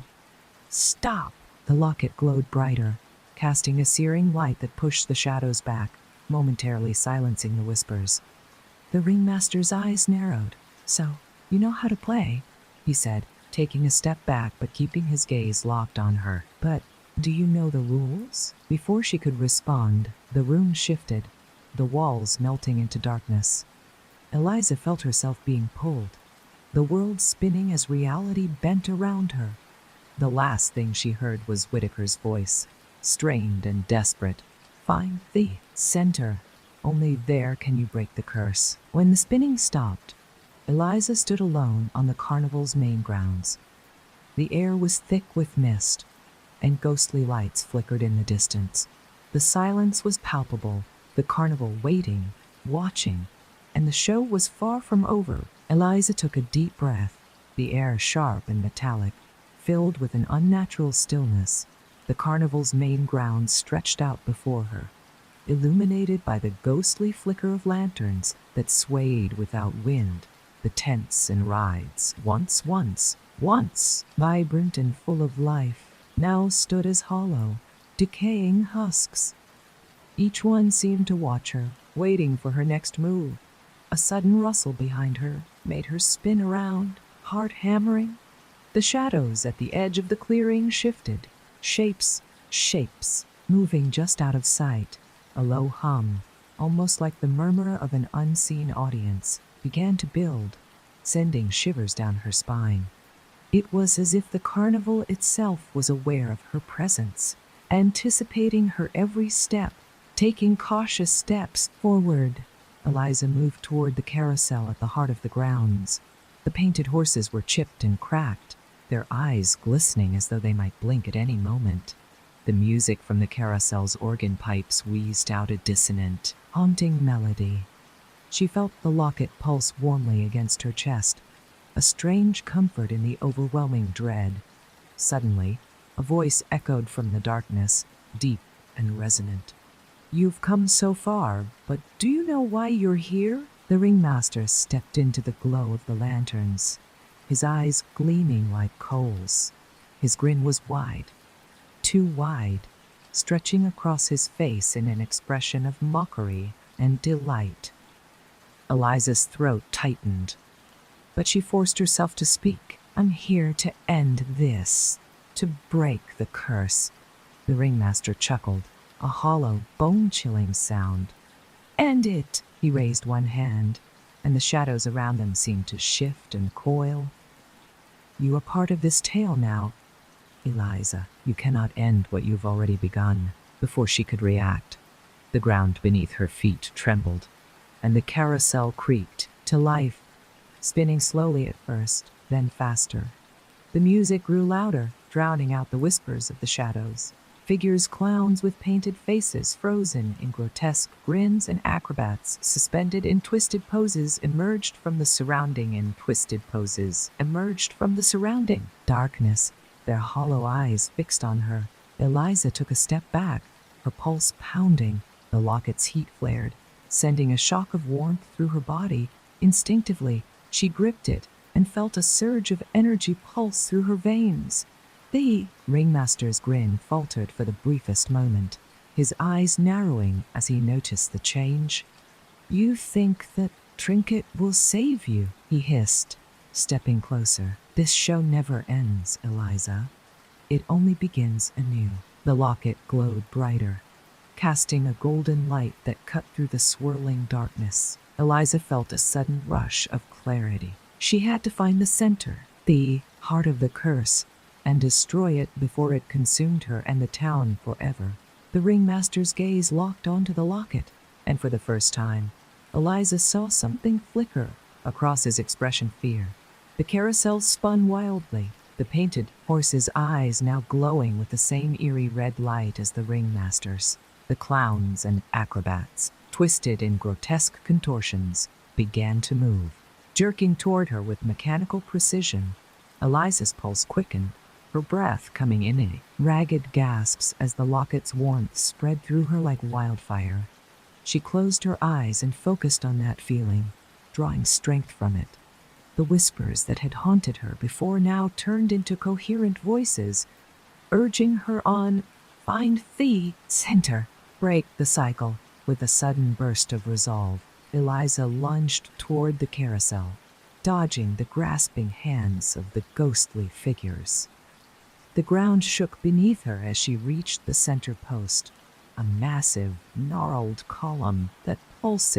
"Stop!" The locket glowed brighter, casting a searing light that pushed the shadows back, momentarily silencing the whispers. The ringmaster's eyes narrowed. "So, you know how to play," he said, taking a step back but keeping his gaze locked on her. "But do you know the rules?" Before she could respond, the room shifted, the walls melting into darkness. Eliza felt herself being pulled, the world spinning as reality bent around her. The last thing she heard was Whitaker's voice, strained and desperate. "Find the center. Only there can you break the curse." When the spinning stopped, Eliza stood alone on the carnival's main grounds. The air was thick with mist, and ghostly lights flickered in the distance. The silence was palpable, the carnival waiting, watching, and the show was far from over. Eliza took a deep breath, the air sharp and metallic, filled with an unnatural stillness. The carnival's main grounds stretched out before her, illuminated by the ghostly flicker of lanterns that swayed without wind. The tents and rides, once vibrant and full of life, now stood as hollow, decaying husks. Each one seemed to watch her, waiting for her next move. A sudden rustle behind her made her spin around, heart hammering. The shadows at the edge of the clearing shifted, shapes, moving just out of sight. A low hum, almost like the murmur of an unseen audience, began to build, sending shivers down her spine. It was as if the carnival itself was aware of her presence, anticipating her every step, taking cautious steps forward. Eliza moved toward the carousel at the heart of the grounds. The painted horses were chipped and cracked, their eyes glistening as though they might blink at any moment. The music from the carousel's organ pipes wheezed out a dissonant, haunting melody. She felt the locket pulse warmly against her chest, a strange comfort in the overwhelming dread. Suddenly, a voice echoed from the darkness, deep and resonant. "You've come so far, but do you know why you're here?" The ringmaster stepped into the glow of the lanterns, his eyes gleaming like coals. His grin was wide, too wide, stretching across his face in an expression of mockery and delight. Eliza's throat tightened, but she forced herself to speak. "I'm here to end this, to break the curse." The ringmaster chuckled, a hollow, bone-chilling sound. "End it!" He raised one hand, and the shadows around them seemed to shift and coil. "You are part of this tale now, Eliza. You cannot end what you've already begun." Before she could react, the ground beneath her feet trembled, and the carousel creaked to life, spinning slowly at first, then faster. The music grew louder, drowning out the whispers of the shadows. Figures, clowns with painted faces frozen in grotesque grins, and acrobats suspended in twisted poses emerged from the surrounding darkness, their hollow eyes fixed on her. Eliza took a step back, her pulse pounding. The locket's heat flared, sending a shock of warmth through her body. Instinctively, she gripped it and felt a surge of energy pulse through her veins. The ringmaster's grin faltered for the briefest moment, his eyes narrowing as he noticed the change. "You think that trinket will save you," he hissed, stepping closer. "This show never ends, Eliza. It only begins anew." The locket glowed brighter, casting a golden light that cut through the swirling darkness. Eliza felt a sudden rush of clarity. She had to find the center, the heart of the curse, and destroy it before it consumed her and the town forever. The ringmaster's gaze locked onto the locket, and for the first time, Eliza saw something flicker across his expression: fear. The carousel spun wildly, the painted horse's eyes now glowing with the same eerie red light as the ringmaster's. The clowns and acrobats, twisted in grotesque contortions, began to move, jerking toward her with mechanical precision. Eliza's pulse quickened, her breath coming in ragged gasps as the locket's warmth spread through her like wildfire. She closed her eyes and focused on that feeling, drawing strength from it. The whispers that had haunted her before now turned into coherent voices, urging her on. find the center, break the cycle. With a sudden burst of resolve, Eliza lunged toward the carousel, dodging the grasping hands of the ghostly figures. The ground shook beneath her as she reached the center post, a massive, gnarled column that pulsed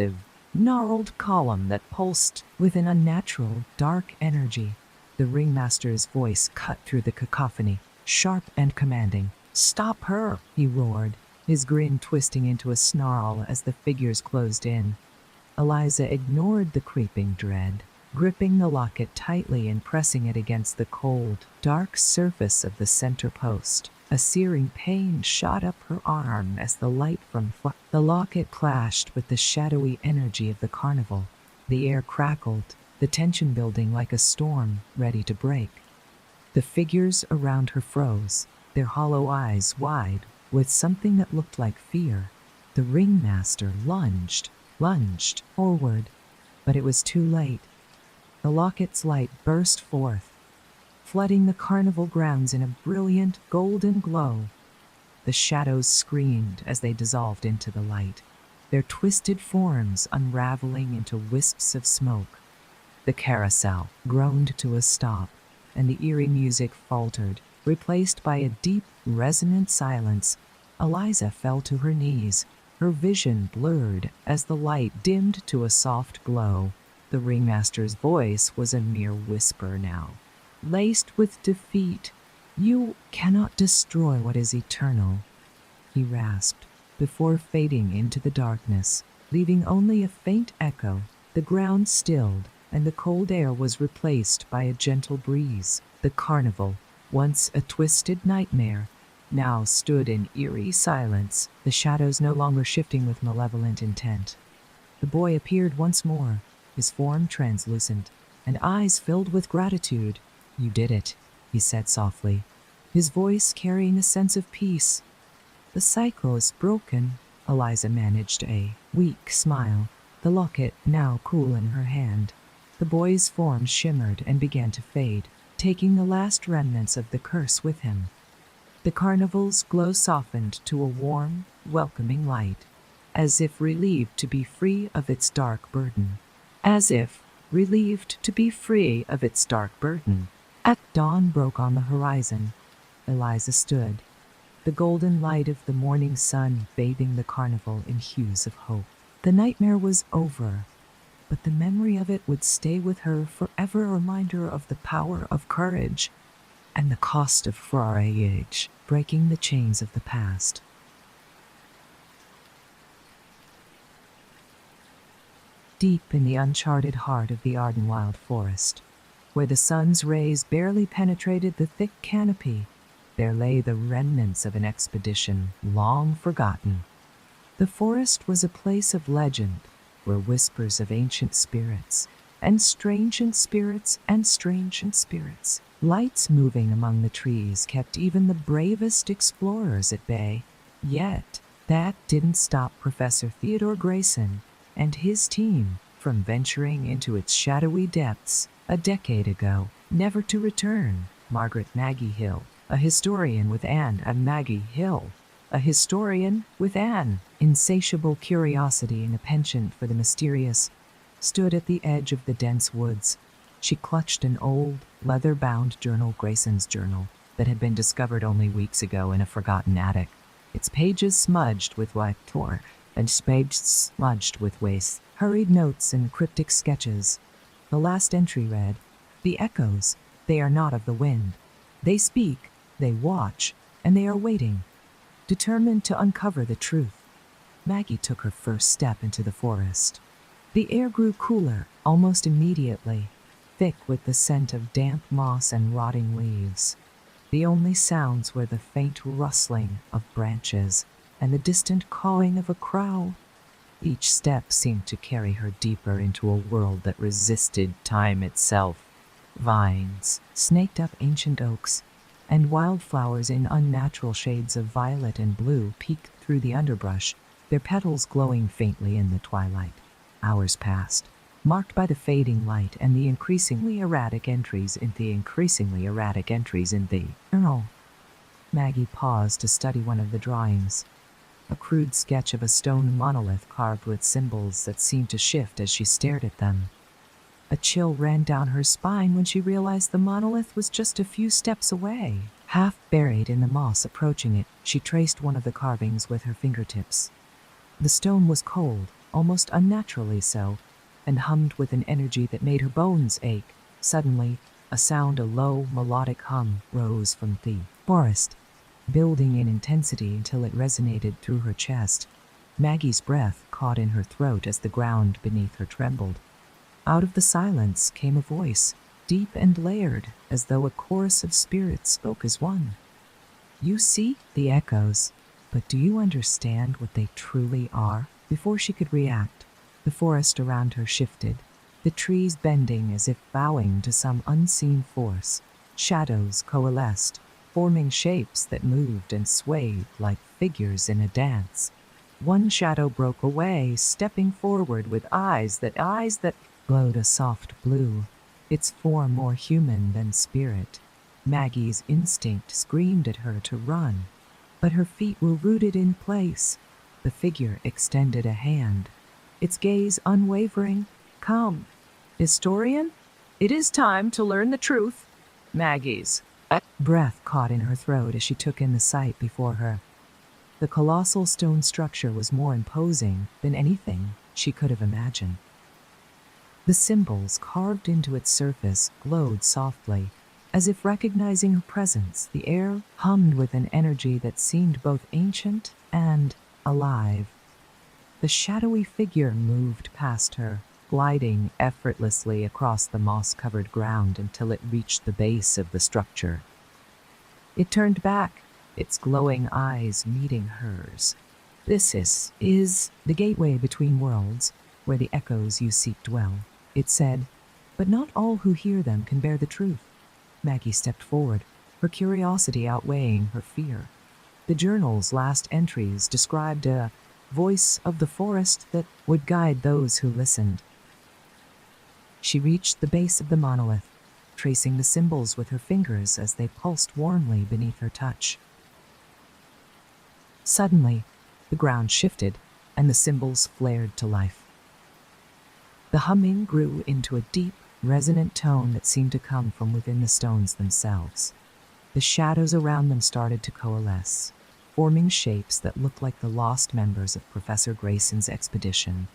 with an unnatural, dark energy. The ringmaster's voice cut through the cacophony, sharp and commanding. "Stop her!" he roared, his grin twisting into a snarl as the figures closed in. Eliza ignored the creeping dread, gripping the locket tightly and pressing it against the cold, dark surface of the center post. A searing pain shot up her arm as the light from the locket clashed with the shadowy energy of the carnival. The air crackled, the tension building like a storm ready to break. The figures around her froze, their hollow eyes wide with something that looked like fear. The ringmaster lunged forward, but it was too late. The locket's light burst forth, flooding the carnival grounds in a brilliant golden glow. The shadows screamed as they dissolved into the light, their twisted forms unraveling into wisps of smoke. The carousel groaned to a stop, and the eerie music faltered, replaced by a deep, resonant silence. Eliza fell to her knees, her vision blurred as the light dimmed to a soft glow. The ringmaster's voice was a mere whisper now, laced with defeat. "You cannot destroy what is eternal," he rasped, before fading into the darkness, leaving only a faint echo. The ground stilled, and the cold air was replaced by a gentle breeze. The carnival, once a twisted nightmare, now stood in eerie silence, the shadows no longer shifting with malevolent intent. The boy appeared once more, his form translucent, and eyes filled with gratitude. "You did it," he said softly, his voice carrying a sense of peace. "The cycle is broken," Eliza managed a weak smile, the locket now cool in her hand. The boy's form shimmered and began to fade, taking the last remnants of the curse with him. The carnival's glow softened to a warm, welcoming light, as if relieved to be free of its dark burden. At dawn broke on the horizon. Eliza stood, the golden light of the morning sun bathing the carnival in hues of hope. The nightmare was over, but the memory of it would stay with her forever, a reminder of the power of courage and the cost of courage, breaking the chains of the past. Deep in the uncharted heart of the Ardenwild forest, where the sun's rays barely penetrated the thick canopy, there lay the remnants of an expedition long forgotten. The forest was a place of legend, where whispers of ancient spirits, lights moving among the trees kept even the bravest explorers at bay. Yet, that didn't stop Professor Theodore Grayson and his team from venturing into its shadowy depths a decade ago, never to return. Margaret Maggie Hill, a historian with an insatiable curiosity and a penchant for the mysterious, stood at the edge of the dense woods. She clutched an old, leather-bound journal, Grayson's journal, that had been discovered only weeks ago in a forgotten attic, its pages smudged with waste, hurried notes and cryptic sketches. The last entry read, "The echoes, they are not of the wind. They speak, they watch, and they are waiting, determined to uncover the truth." Maggie took her first step into the forest. The air grew cooler almost immediately, thick with the scent of damp moss and rotting leaves. The only sounds were the faint rustling of branches and the distant cawing of a crow. Each step seemed to carry her deeper into a world that resisted time itself. Vines snaked up ancient oaks, and wildflowers in unnatural shades of violet and blue peeked through the underbrush, their petals glowing faintly in the twilight. Hours passed, marked by the fading light and the increasingly erratic entries in the journal. Maggie paused to study one of the drawings, a crude sketch of a stone monolith carved with symbols that seemed to shift as she stared at them. A chill ran down her spine when she realized the monolith was just a few steps away. Half buried in the moss approaching it, she traced one of the carvings with her fingertips. The stone was cold, almost unnaturally so, and hummed with an energy that made her bones ache. Suddenly, a low, melodic hum, rose from the forest, building in intensity until it resonated through her chest. Maggie's breath caught in her throat as the ground beneath her trembled. Out of the silence came a voice, deep and layered, as though a chorus of spirits spoke as one. "You see the echoes, but do you understand what they truly are?" Before she could react, the forest around her shifted, the trees bending as if bowing to some unseen force. Shadows coalesced, forming shapes that moved and swayed like figures in a dance. One shadow broke away, stepping forward with eyes that glowed a soft blue, its form more human than spirit. Maggie's instinct screamed at her to run, but her feet were rooted in place. The figure extended a hand, its gaze unwavering. "Come, historian, it is time to learn the truth." Maggie's breath caught in her throat as she took in the sight before her. The colossal stone structure was more imposing than anything she could have imagined. The symbols carved into its surface glowed softly, as if recognizing her presence. The air hummed with an energy that seemed both ancient and alive. The shadowy figure moved past her, gliding effortlessly across the moss-covered ground until it reached the base of the structure. It turned back, its glowing eyes meeting hers. "This is the gateway between worlds, where the echoes you seek dwell," it said, "but not all who hear them can bear the truth." Maggie stepped forward, her curiosity outweighing her fear. The journal's last entries described a voice of the forest that would guide those who listened. She reached the base of the monolith, tracing the symbols with her fingers as they pulsed warmly beneath her touch. Suddenly, the ground shifted, and the symbols flared to life. The humming grew into a deep, resonant tone that seemed to come from within the stones themselves. The shadows around them started to coalesce, forming shapes that looked like the lost members of Professor Grayson's expedition.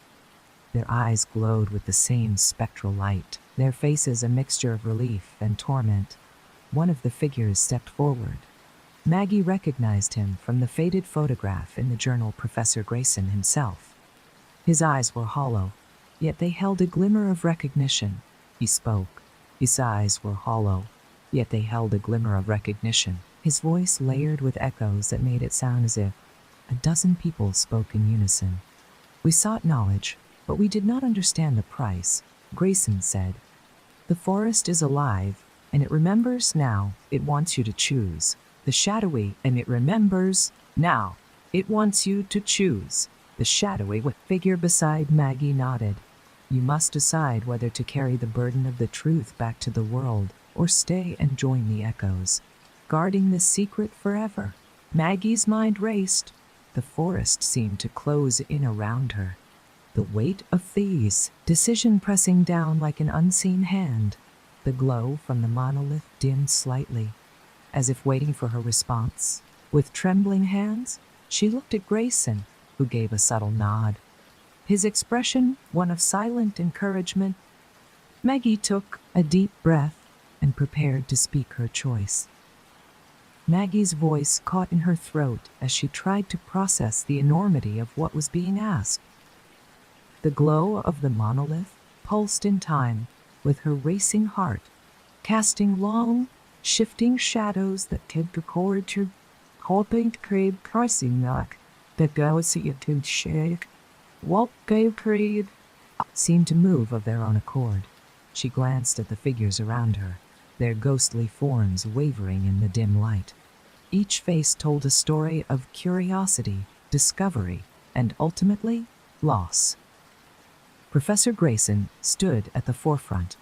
Their eyes glowed with the same spectral light, their faces a mixture of relief and torment. One of the figures stepped forward. Maggie recognized him from the faded photograph in the journal, Professor Grayson himself. His eyes were hollow, yet they held a glimmer of recognition. He spoke. His eyes were hollow, yet they held a glimmer of recognition. His voice layered with echoes that made it sound as if a dozen people spoke in unison. "We sought knowledge, but we did not understand the price," Grayson said. "The forest is alive, and it remembers now. It wants you to choose. The shadowy, and it remembers now. It wants you to choose." The shadowy figure beside Maggie nodded. "You must decide whether to carry the burden of the truth back to the world, or stay and join the echoes, guarding this secret forever." Maggie's mind raced. The forest seemed to close in around her, the weight of these decision pressing down like an unseen hand. The glow from the monolith dimmed slightly, as if waiting for her response. With trembling hands, she looked at Grayson, who gave a subtle nod, his expression one of silent encouragement. Maggie took a deep breath and prepared to speak her choice. Maggie's voice caught in her throat as she tried to process the enormity of what was being asked. The glow of the monolith pulsed in time with her racing heart, casting long, shifting shadows that could record to hoping to create crossing knock that goes to shake. What gave creed seemed to move of their own accord. She glanced at the figures around her, their ghostly forms wavering in the dim light. Each face told a story of curiosity, discovery, and ultimately, loss. Professor Grayson stood at the forefront,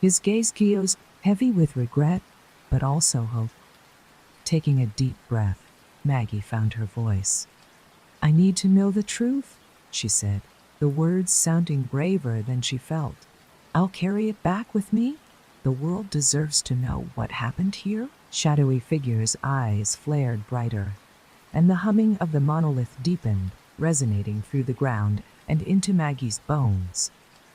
his gaze heavy with regret, but also hope. Taking a deep breath, Maggie found her voice. "I need to know the truth," she said, the words sounding braver than she felt. "I'll carry it back with me. The world deserves to know what happened here." Shadowy figure's eyes flared brighter, and the humming of the monolith deepened, resonating through the ground and into Maggie's bones.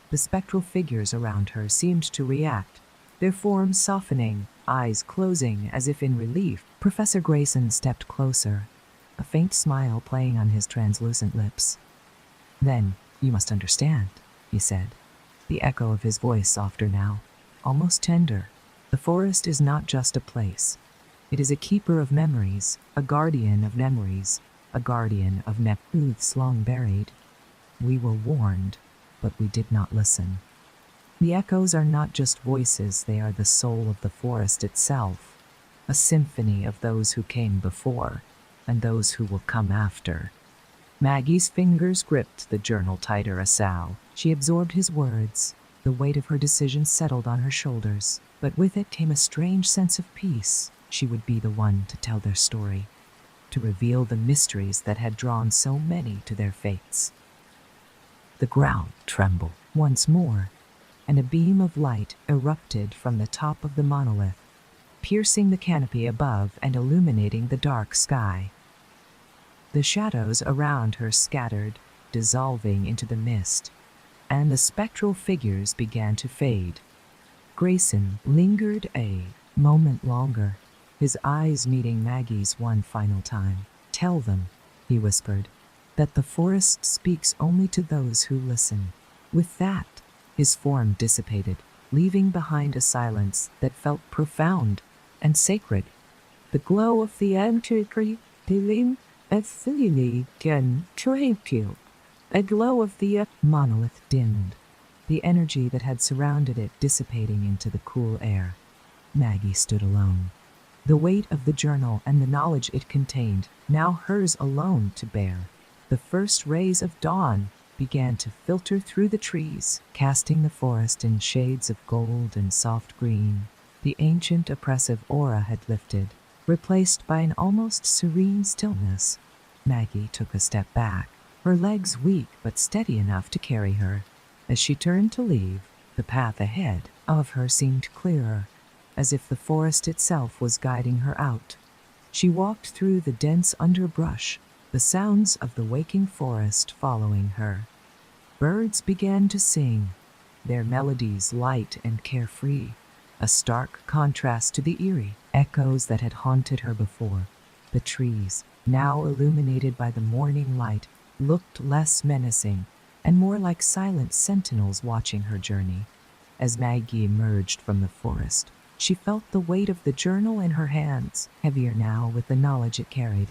The spectral figures around her seemed to react, their forms softening, eyes closing as if in relief. Professor Grayson stepped closer, a faint smile playing on his translucent lips. "Then, you must understand," he said, the echo of his voice softer now, almost tender. "The forest is not just a place. It is a keeper of memories, a guardian of memories, a guardian of truths long buried. We were warned, but we did not listen. The echoes are not just voices, they are the soul of the forest itself, a symphony of those who came before and those who will come after." Maggie's fingers gripped the journal tighter. She absorbed his words. The weight of her decision settled on her shoulders, but with it came a strange sense of peace. She would be the one to tell their story, to reveal the mysteries that had drawn so many to their fates. The ground trembled once more, and a beam of light erupted from the top of the monolith, piercing the canopy above and illuminating the dark sky. The shadows around her scattered, dissolving into the mist, and the spectral figures began to fade. Grayson lingered a moment longer, his eyes meeting Maggie's one final time. "Tell them," he whispered, "that the forest speaks only to those who listen." With that, his form dissipated, leaving behind a silence that felt profound and sacred. The glow of the antiquary feeling a glow of the monolith dimmed, the energy that had surrounded it dissipating into the cool air. Maggie stood alone, the weight of the journal and the knowledge it contained now hers alone to bear. The first rays of dawn began to filter through the trees, casting the forest in shades of gold and soft green. The ancient oppressive aura had lifted, replaced by an almost serene stillness. Maggie took a step back, her legs weak but steady enough to carry her. As she turned to leave, the path ahead of her seemed clearer, as if the forest itself was guiding her out. She walked through the dense underbrush, the sounds of the waking forest following her. Birds began to sing, their melodies light and carefree, a stark contrast to the eerie echoes that had haunted her before. The trees, now illuminated by the morning light, looked less menacing and more like silent sentinels watching her journey. As Maggie emerged from the forest, she felt the weight of the journal in her hands, heavier now with the knowledge it carried.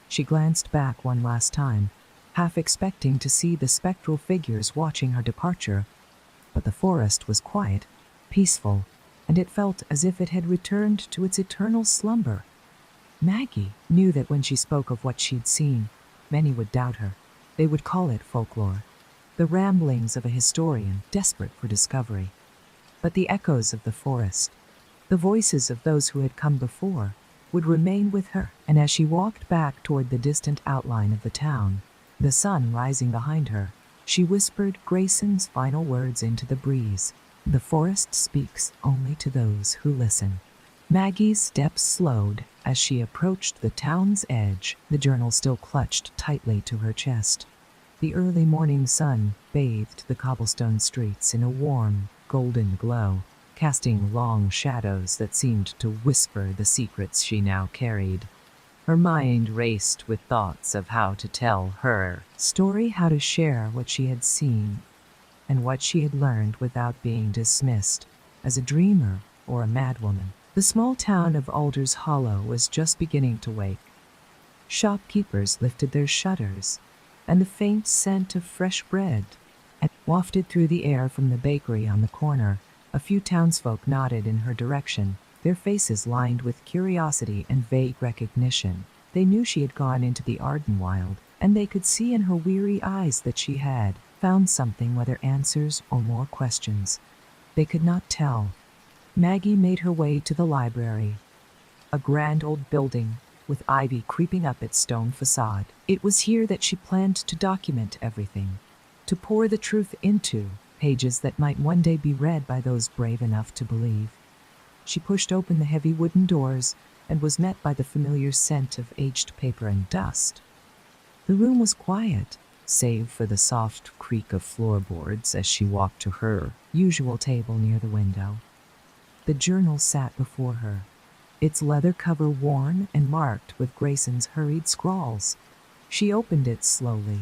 She glanced back one last time, half expecting to see the spectral figures watching her departure, but the forest was quiet, peaceful, and it felt as if it had returned to its eternal slumber. Maggie knew that when she spoke of what she'd seen, many would doubt her. They would call it folklore, the ramblings of a historian desperate for discovery. But the echoes of the forest, the voices of those who had come before, would remain with her. And as she walked back toward the distant outline of the town, the sun rising behind her, she whispered Grayson's final words into the breeze. "The forest speaks only to those who listen." Maggie's steps slowed as she approached the town's edge, the journal still clutched tightly to her chest. The early morning sun bathed the cobblestone streets in a warm, golden glow, casting long shadows that seemed to whisper the secrets she now carried. Her mind raced with thoughts of how to tell her story, how to share what she had seen and what she had learned without being dismissed as a dreamer or a madwoman. The small town of Alder's Hollow was just beginning to wake. Shopkeepers lifted their shutters, and the faint scent of fresh bread had wafted through the air from the bakery on the corner. A few townsfolk nodded in her direction, their faces lined with curiosity and vague recognition. They knew she had gone into the Ardenwild, and they could see in her weary eyes that she had found something, whether answers or more questions. They could not tell. Maggie made her way to the library. a grand old building with ivy creeping up its stone facade. It was here that she planned to document everything, to pour the truth into pages that might one day be read by those brave enough to believe. She pushed open the heavy wooden doors and was met by the familiar scent of aged paper and dust. The room was quiet, save for the soft creak of floorboards as she walked to her usual table near the window. The journal sat before her, its leather cover worn and marked with Grayson's hurried scrawls. She opened it slowly,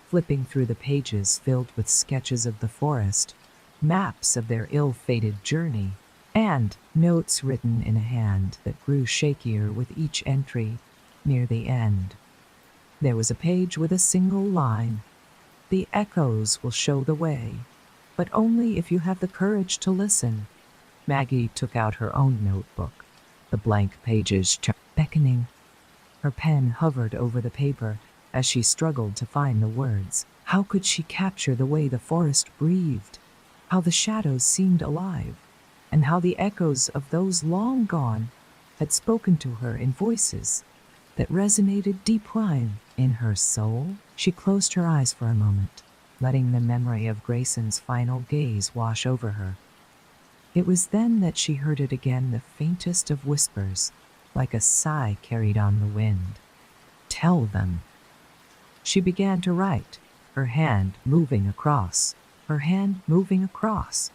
flipping through the pages filled with sketches of the forest, maps of their ill-fated journey, and notes written in a hand that grew shakier with each entry. Near the end, there was a page with a single line: "The echoes will show the way, but only if you have the courage to listen." Maggie took out her own notebook, the blank pages beckoning. Her pen hovered over the paper as she struggled to find the words. How could she capture the way the forest breathed, how the shadows seemed alive, and how the echoes of those long gone had spoken to her in voices that resonated deep down in her soul? She closed her eyes for a moment, letting the memory of Grayson's final gaze wash over her. It was then that she heard it again, the faintest of whispers, like a sigh carried on the wind. "Tell them." She began to write, her hand moving across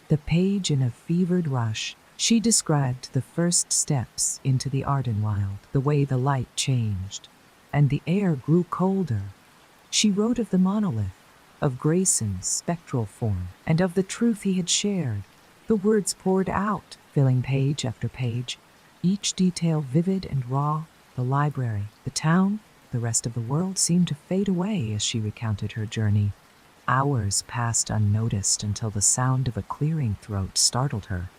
the page in a fevered rush. She described the first steps into the Ardenwild, the way the light changed, and the air grew colder. She wrote of the monolith, of Grayson's spectral form, and of the truth he had shared. The words poured out, filling page after page, each detail vivid and raw. The library, the town, the rest of the world seemed to fade away as she recounted her journey. Hours passed unnoticed until the sound of a clearing throat startled her.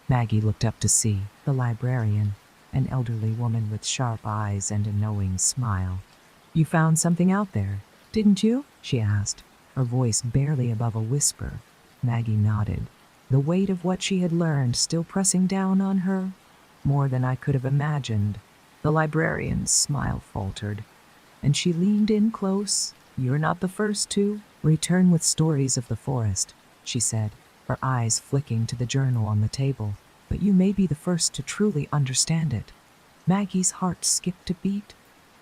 Maggie looked up to see the librarian, an elderly woman with sharp eyes and a knowing smile. "You found something out there, didn't you?" she asked, her voice barely above a whisper. Maggie nodded, the weight of what she had learned still pressing down on her. "More than I could have imagined." The librarian's smile faltered, and she leaned in close. "You're not the first to return with stories of the forest," she said, her eyes flicking to the journal on the table. "But you may be the first to truly understand it." Maggie's heart skipped a beat.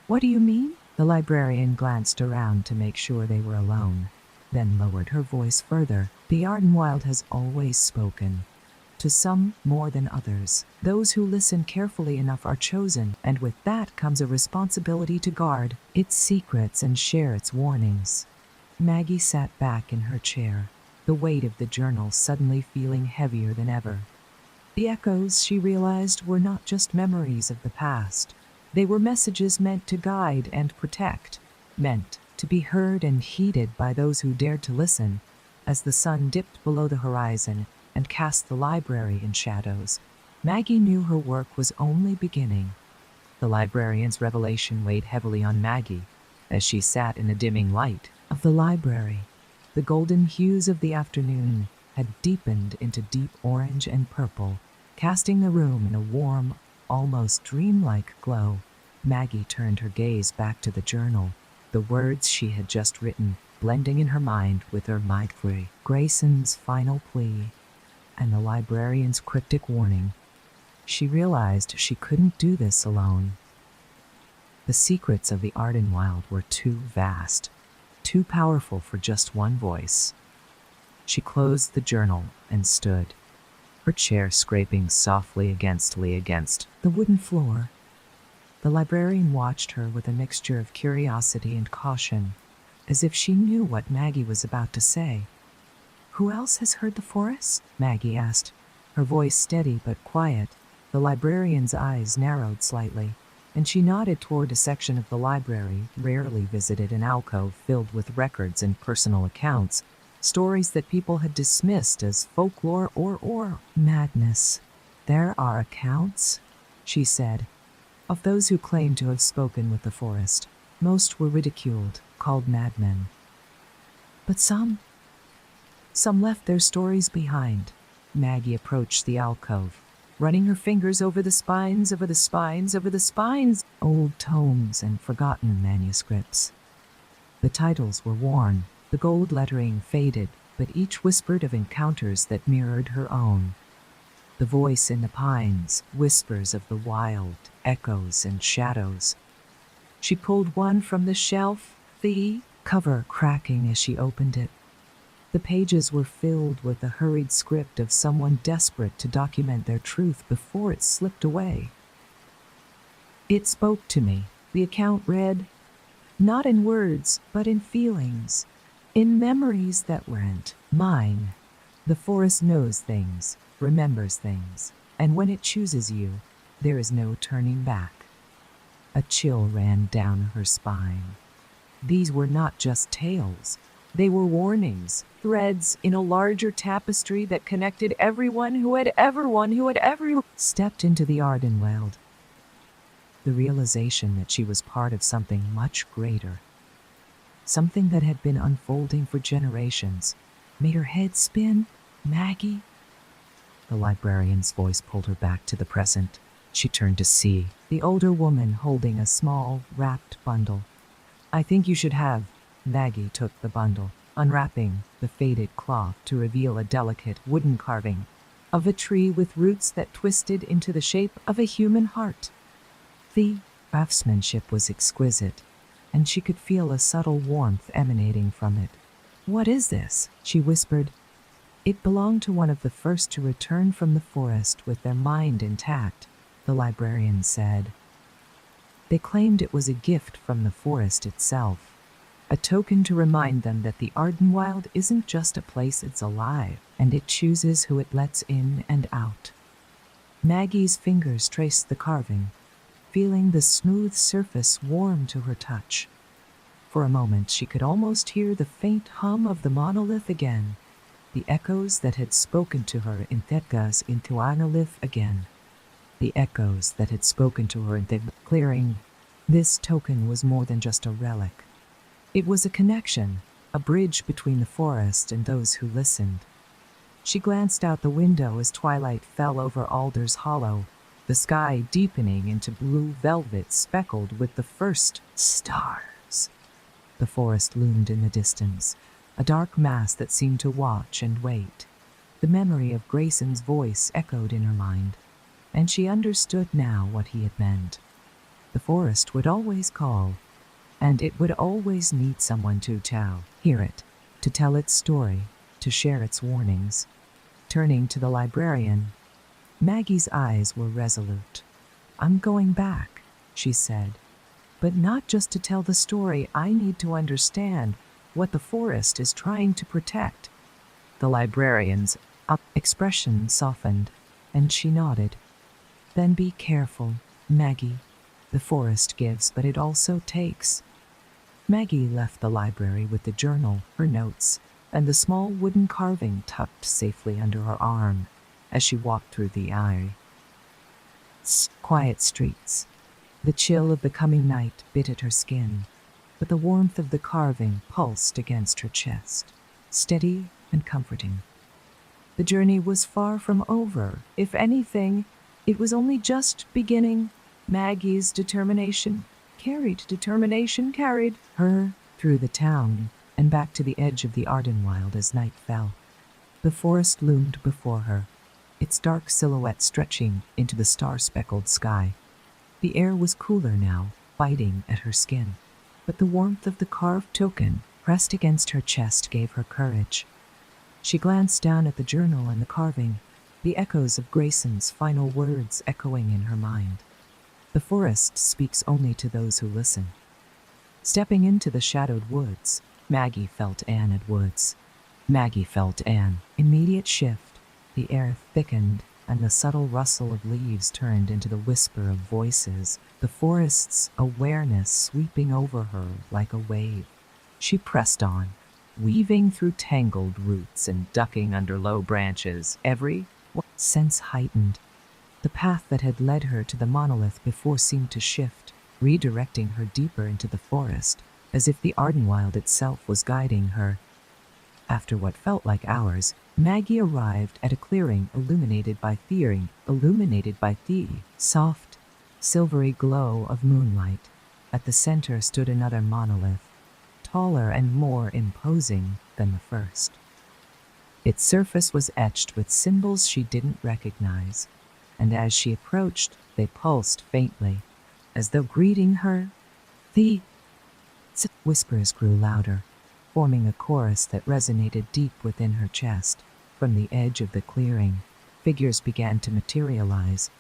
"What do you mean?" The librarian glanced around to make sure they were alone, then lowered her voice further. "The Ardenwild has always spoken. To some more than others. Those who listen carefully enough are chosen, and with that comes a responsibility to guard its secrets and share its warnings." Maggie sat back in her chair, the weight of the journal suddenly feeling heavier than ever. The echoes, she realized, were not just memories of the past. They were messages meant to guide and protect, meant to be heard and heeded by those who dared to listen. As the sun dipped below the horizon and cast the library in shadows, Maggie knew her work was only beginning. The librarian's revelation weighed heavily on Maggie as she sat in the dimming light of the library. The golden hues of the afternoon had deepened into deep orange and purple, casting the room in a warm, almost dreamlike glow. Maggie turned her gaze back to the journal, the words she had just written blending in her mind with her mindfully. Grayson's final plea and the librarian's cryptic warning. She realized she couldn't do this alone. The secrets of the Ardenwild were too vast, too powerful for just one voice. She closed the journal and stood, her chair scraping softly against the wooden floor. The librarian watched her with a mixture of curiosity and caution, as if she knew what Maggie was about to say. "Who else has heard the forest?" Maggie asked, her voice steady but quiet. The librarian's eyes narrowed slightly, and she nodded toward a section of the library rarely visited, an alcove filled with records and personal accounts, stories that people had dismissed as folklore or madness. "There are accounts," she said, "of those who claimed to have spoken with the forest. Most were ridiculed, called madmen. But some left their stories behind." Maggie approached the alcove, running her fingers over the spines, over the spines, over the spines, old tomes and forgotten manuscripts. The titles were worn, the gold lettering faded, but each whispered of encounters that mirrored her own. The voice in the pines, whispers of the wild, echoes and shadows. She pulled one from the shelf, the cover cracking as she opened it. The pages were filled with the hurried script of someone desperate to document their truth before it slipped away. It spoke to me, the account read, not in words, but in feelings, in memories that weren't mine. The forest knows things, remembers things, and when it chooses you, there is no turning back. A chill ran down her spine. These were not just tales. They were warnings, threads in a larger tapestry that connected everyone who had ever stepped into the Ardenweld. The realization that she was part of something much greater, something that had been unfolding for generations, made her head spin. Maggie? The librarian's voice pulled her back to the present. She turned to see the older woman holding a small, wrapped bundle. I think you should have. Maggie took the bundle, unwrapping the faded cloth to reveal a delicate wooden carving of a tree with roots that twisted into the shape of a human heart. The craftsmanship was exquisite, and she could feel a subtle warmth emanating from it. What is this? She whispered. It belonged to one of the first to return from the forest with their mind intact, the librarian said. They claimed it was a gift from the forest itself, a token to remind them that the Ardenwald isn't just a place, it's alive, and it chooses who it lets in and out. Maggie's fingers traced the carving, feeling the smooth surface warm to her touch. For a moment she could almost hear the faint hum of the monolith again, the echoes that had spoken to her in Thetgas into Anolith again. The echoes that had spoken to her in the clearing. This token was more than just a relic. It was a connection, a bridge between the forest and those who listened. She glanced out the window as twilight fell over Alder's Hollow, the sky deepening into blue velvet speckled with the first stars. The forest loomed in the distance, a dark mass that seemed to watch and wait. The memory of Grayson's voice echoed in her mind, and she understood now what he had meant. The forest would always call, and it would always need someone to hear it, to tell its story, to share its warnings. Turning to the librarian, Maggie's eyes were resolute. I'm going back, she said, but not just to tell the story. I need to understand what the forest is trying to protect. The librarian's expression softened, and she nodded. Then be careful, Maggie. The forest gives, but it also takes. Maggie left the library with the journal, her notes, and the small wooden carving tucked safely under her arm as she walked through the quiet streets. The chill of the coming night bit at her skin, but the warmth of the carving pulsed against her chest, steady and comforting. The journey was far from over. If anything, it was only just beginning. Maggie's determination carried her through the town and back to the edge of the Ardenwald as night fell. The forest loomed before her, its dark silhouette stretching into the star-speckled sky. The air was cooler now, biting at her skin, but the warmth of the carved token pressed against her chest gave her courage. She glanced down at the journal and the carving, the echoes of Grayson's final words echoing in her mind. The forest speaks only to those who listen. Stepping into the shadowed woods, Maggie felt Anne. Immediate shift, the air thickened, and the subtle rustle of leaves turned into the whisper of voices, the forest's awareness sweeping over her like a wave. She pressed on, weaving through tangled roots and ducking under low branches, every sense heightened. The path that had led her to the monolith before seemed to shift, redirecting her deeper into the forest, as if the Ardenwald itself was guiding her. After what felt like hours, Maggie arrived at a clearing illuminated by the soft, silvery glow of moonlight. At the center stood another monolith, taller and more imposing than the first. Its surface was etched with symbols she didn't recognize, and as she approached, they pulsed faintly, as though greeting her. The whispers grew louder, forming a chorus that resonated deep within her chest. From the edge of the clearing, figures began to materialize.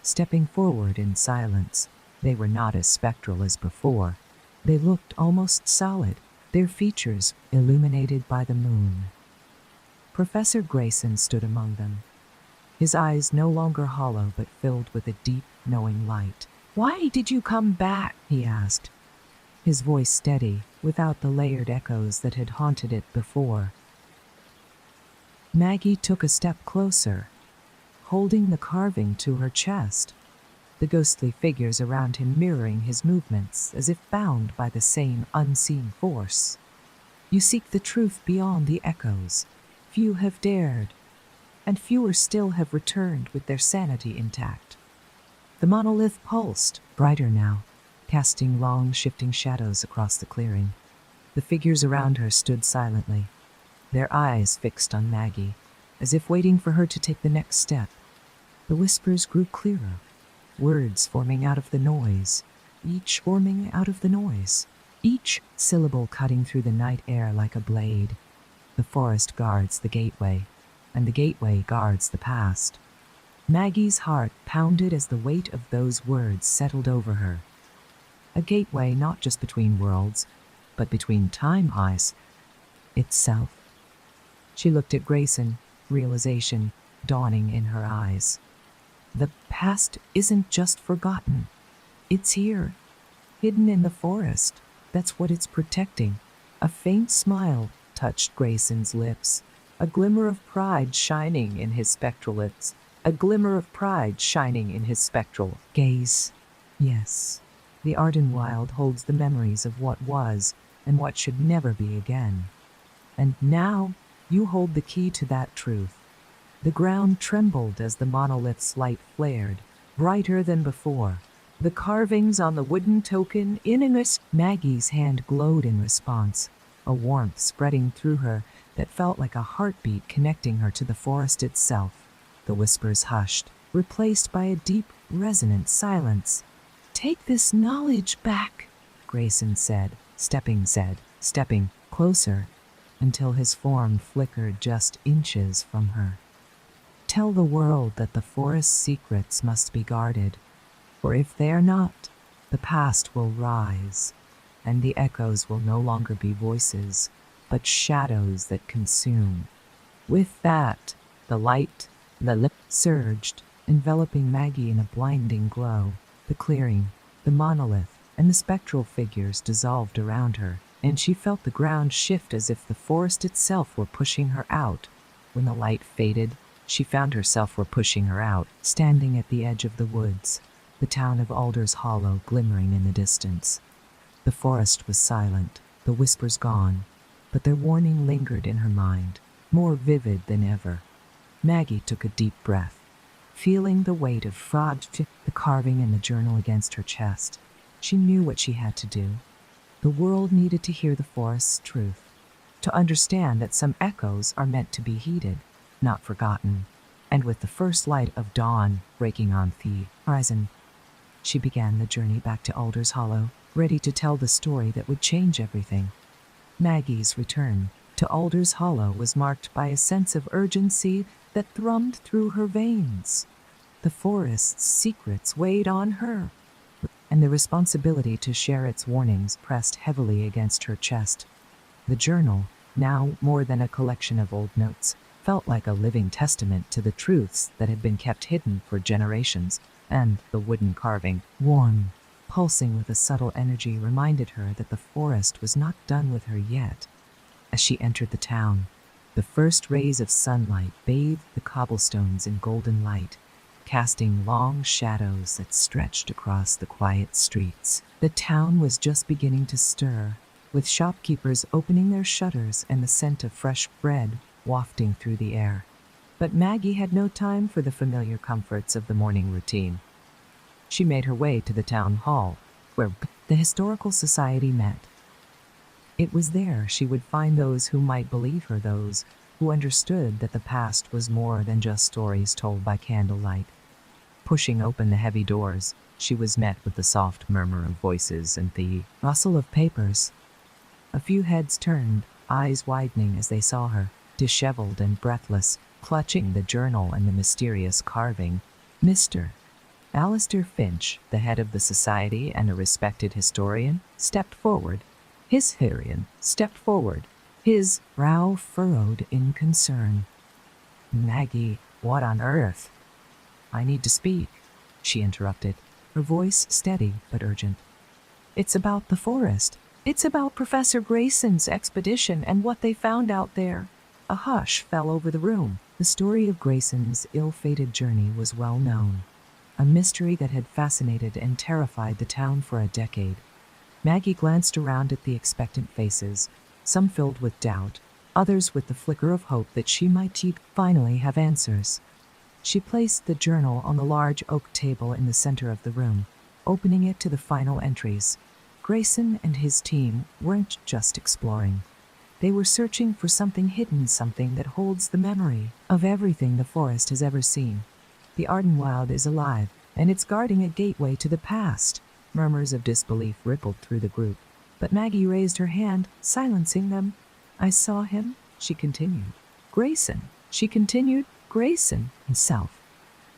Stepping forward in silence, they were not as spectral as before. They looked almost solid, their features illuminated by the moon. Professor Grayson stood among them, his eyes no longer hollow but filled with a deep, knowing light. "Why did you come back?" he asked, his voice steady, without the layered echoes that had haunted it before. Maggie took a step closer, holding the carving to her chest, the ghostly figures around him mirroring his movements as if bound by the same unseen force. "You seek the truth beyond the echoes. Few have dared, and fewer still have returned with their sanity intact." The monolith pulsed, brighter now, casting long, shifting shadows across the clearing. The figures around her stood silently, their eyes fixed on Maggie, as if waiting for her to take the next step. The whispers grew clearer, words forming out of the noise, each syllable cutting through the night air like a blade. The forest guards the gateway, and the gateway guards the past. Maggie's heart pounded as the weight of those words settled over her. A gateway not just between worlds, but between time itself. She looked at Grayson, realization dawning in her eyes. The past isn't just forgotten. It's here, hidden in the forest. That's what it's protecting. A faint smile touched Grayson's lips, a glimmer of pride shining in his spectral gaze. Yes, the Arden Wild holds the memories of what was and what should never be again. And now you hold the key to that truth. The ground trembled as the monolith's light flared, brighter than before. The carvings on the wooden token Maggie's hand glowed in response, a warmth spreading through her that felt like a heartbeat connecting her to the forest itself. The whispers hushed, replaced by a deep, resonant silence. "Take this knowledge back," Grayson said, stepping closer until his form flickered just inches from her. "Tell the world that the forest's secrets must be guarded, for if they are not, the past will rise, and the echoes will no longer be voices, but shadows that consume." With that, the light surged, enveloping Maggie in a blinding glow. The clearing, the monolith, and the spectral figures dissolved around her, and she felt the ground shift as if the forest itself were pushing her out. When the light faded, she found herself pushing her out, standing at the edge of the woods, the town of Alder's Hollow glimmering in the distance. The forest was silent, the whispers gone, but their warning lingered in her mind, more vivid than ever. Maggie took a deep breath, feeling the weight of the carving and the journal against her chest. She knew what she had to do. The world needed to hear the forest's truth, to understand that some echoes are meant to be heeded, not forgotten. And with the first light of dawn breaking on the horizon, she began the journey back to Alder's Hollow, ready to tell the story that would change everything. Maggie's return to Alder's Hollow was marked by a sense of urgency that thrummed through her veins. The forest's secrets weighed on her, and the responsibility to share its warnings pressed heavily against her chest. The journal, now more than a collection of old notes, felt like a living testament to the truths that had been kept hidden for generations, and the wooden carving, warm, pulsing with a subtle energy, reminded her that the forest was not done with her yet. As she entered the town, the first rays of sunlight bathed the cobblestones in golden light, casting long shadows that stretched across the quiet streets. The town was just beginning to stir, with shopkeepers opening their shutters and the scent of fresh bread wafting through the air. But Maggie had no time for the familiar comforts of the morning routine. She made her way to the town hall, where the Historical Society met. It was there she would find those who might believe her, those who understood that the past was more than just stories told by candlelight. Pushing open the heavy doors, she was met with the soft murmur of voices and the rustle of papers. A few heads turned, eyes widening as they saw her, disheveled and breathless, clutching the journal and the mysterious carving. Mr. Alistair Finch, the head of the society and a respected historian, stepped forward. His brow furrowed in concern. "Maggie, what on earth?" "I need to speak," she interrupted, her voice steady but urgent. "It's about the forest. It's about Professor Grayson's expedition and what they found out there." A hush fell over the room. The story of Grayson's ill-fated journey was well known, a mystery that had fascinated and terrified the town for a decade. Maggie glanced around at the expectant faces, some filled with doubt, others with the flicker of hope that she might finally have answers. She placed the journal on the large oak table in the center of the room, opening it to the final entries. Grayson and his team weren't just exploring. They were searching for something hidden, something that holds the memory of everything the forest has ever seen. The Ardenwild is alive, and it's guarding a gateway to the past. Murmurs of disbelief rippled through the group, but Maggie raised her hand, silencing them. "I saw him," she continued. "Grayson," she continued, "Grayson himself.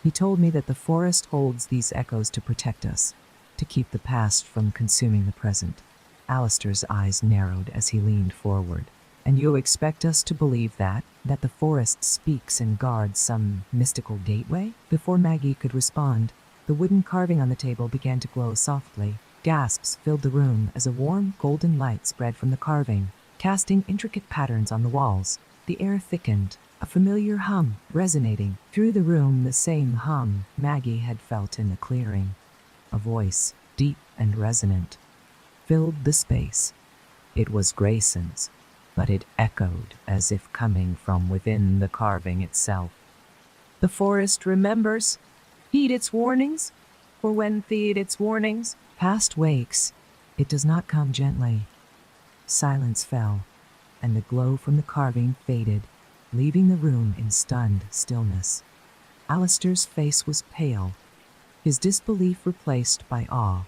He told me that the forest holds these echoes to protect us, to keep the past from consuming the present." Alistair's eyes narrowed as he leaned forward. "And you expect us to believe that the forest speaks and guards some mystical gateway?" Before Maggie could respond, the wooden carving on the table began to glow softly. Gasps filled the room as a warm, golden light spread from the carving, casting intricate patterns on the walls. The air thickened, a familiar hum resonating through the room, the same hum Maggie had felt in the clearing. A voice, deep and resonant, filled the space. It was Grayson's, but it echoed as if coming from within the carving itself. "The forest remembers. Heed its warnings, for when heed its warnings, past wakes. It does not come gently." Silence fell, and the glow from the carving faded, leaving the room in stunned stillness. Alistair's face was pale, his disbelief replaced by awe.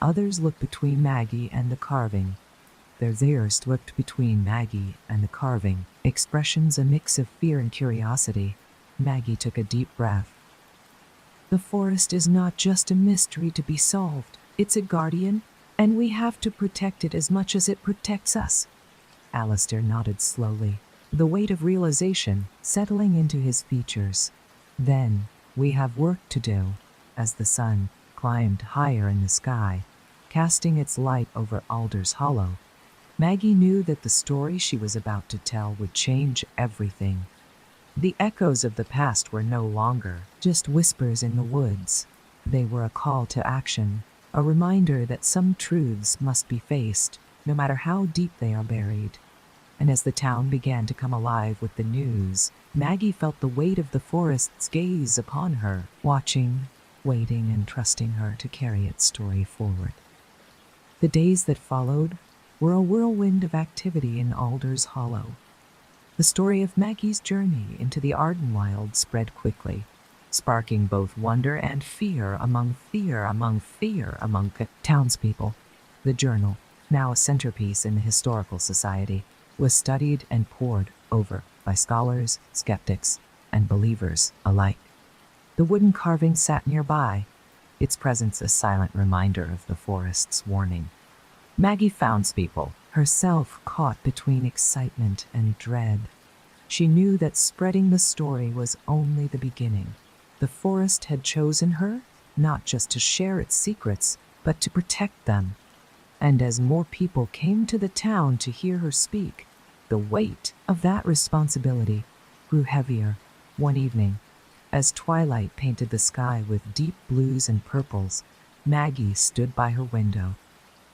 Others looked between Maggie and the carving. Their ears looked between Maggie and the carving, expressions a mix of fear and curiosity. Maggie took a deep breath. "The forest is not just a mystery to be solved. It's a guardian, and we have to protect it as much as it protects us." Alistair nodded slowly, the weight of realization settling into his features. "Then, we have work to do." As the sun climbed higher in the sky, casting its light over Alder's Hollow, Maggie knew that the story she was about to tell would change everything. The echoes of the past were no longer just whispers in the woods. They were a call to action, a reminder that some truths must be faced, no matter how deep they are buried. And as the town began to come alive with the news, Maggie felt the weight of the forest's gaze upon her, watching, waiting, and trusting her to carry its story forward. The days that followed were a whirlwind of activity in Alder's Hollow. The story of Maggie's journey into the Ardenwild spread quickly, sparking both wonder and fear among townspeople. The journal, now a centerpiece in the Historical Society, was studied and pored over by scholars, skeptics, and believers alike. The wooden carving sat nearby, its presence a silent reminder of the forest's warning. Maggie found people, herself caught between excitement and dread. She knew that spreading the story was only the beginning. The forest had chosen her, not just to share its secrets, but to protect them. And as more people came to the town to hear her speak, the weight of that responsibility grew heavier. One evening, as twilight painted the sky with deep blues and purples, Maggie stood by her window,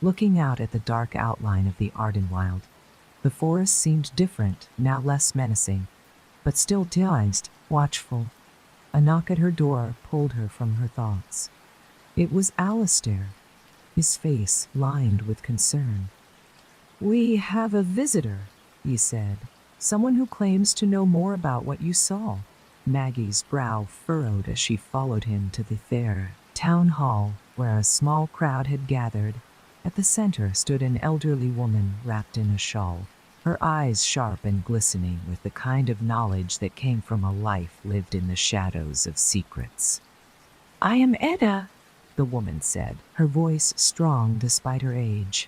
looking out at the dark outline of the Ardenwild. The forest seemed different, now less menacing, but still tensed, watchful. A knock at her door pulled her from her thoughts. It was Alistair, his face lined with concern. "We have a visitor," he said. "Someone who claims to know more about what you saw." Maggie's brow furrowed as she followed him to the fair town hall, where a small crowd had gathered. At the center stood an elderly woman wrapped in a shawl, her eyes sharp and glistening with the kind of knowledge that came from a life lived in the shadows of secrets. "I am Edda," the woman said, her voice strong despite her age.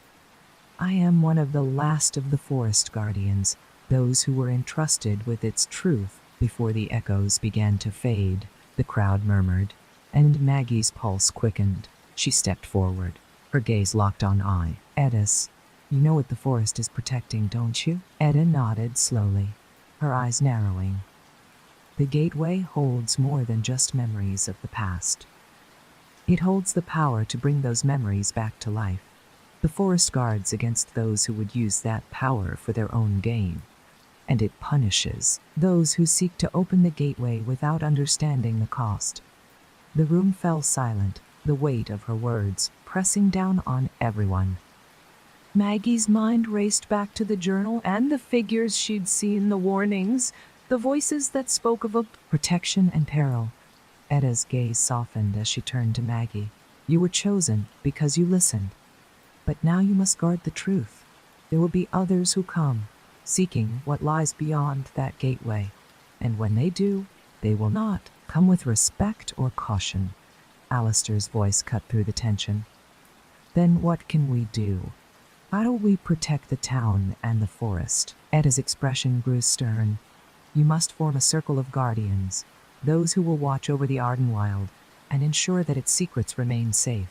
"I am one of the last of the forest guardians, those who were entrusted with its truth before the echoes began to fade," the crowd murmured, and Maggie's pulse quickened. She stepped forward, her gaze locked on Edda's. "You know what the forest is protecting, don't you?" Edda nodded slowly, her eyes narrowing. "The gateway holds more than just memories of the past. It holds the power to bring those memories back to life. The forest guards against those who would use that power for their own gain, and it punishes those who seek to open the gateway without understanding the cost." The room fell silent, the weight of her words pressing down on everyone. Maggie's mind raced back to the journal and the figures she'd seen, the warnings, the voices that spoke of a protection and peril. Edda's gaze softened as she turned to Maggie. "You were chosen because you listened. But now you must guard the truth. There will be others who come, seeking what lies beyond that gateway. And when they do, they will not come with respect or caution." Alistair's voice cut through the tension. "Then what can we do? How do we protect the town and the forest?" Edda's expression grew stern. "You must form a circle of guardians, those who will watch over the Ardenwild and ensure that its secrets remain safe.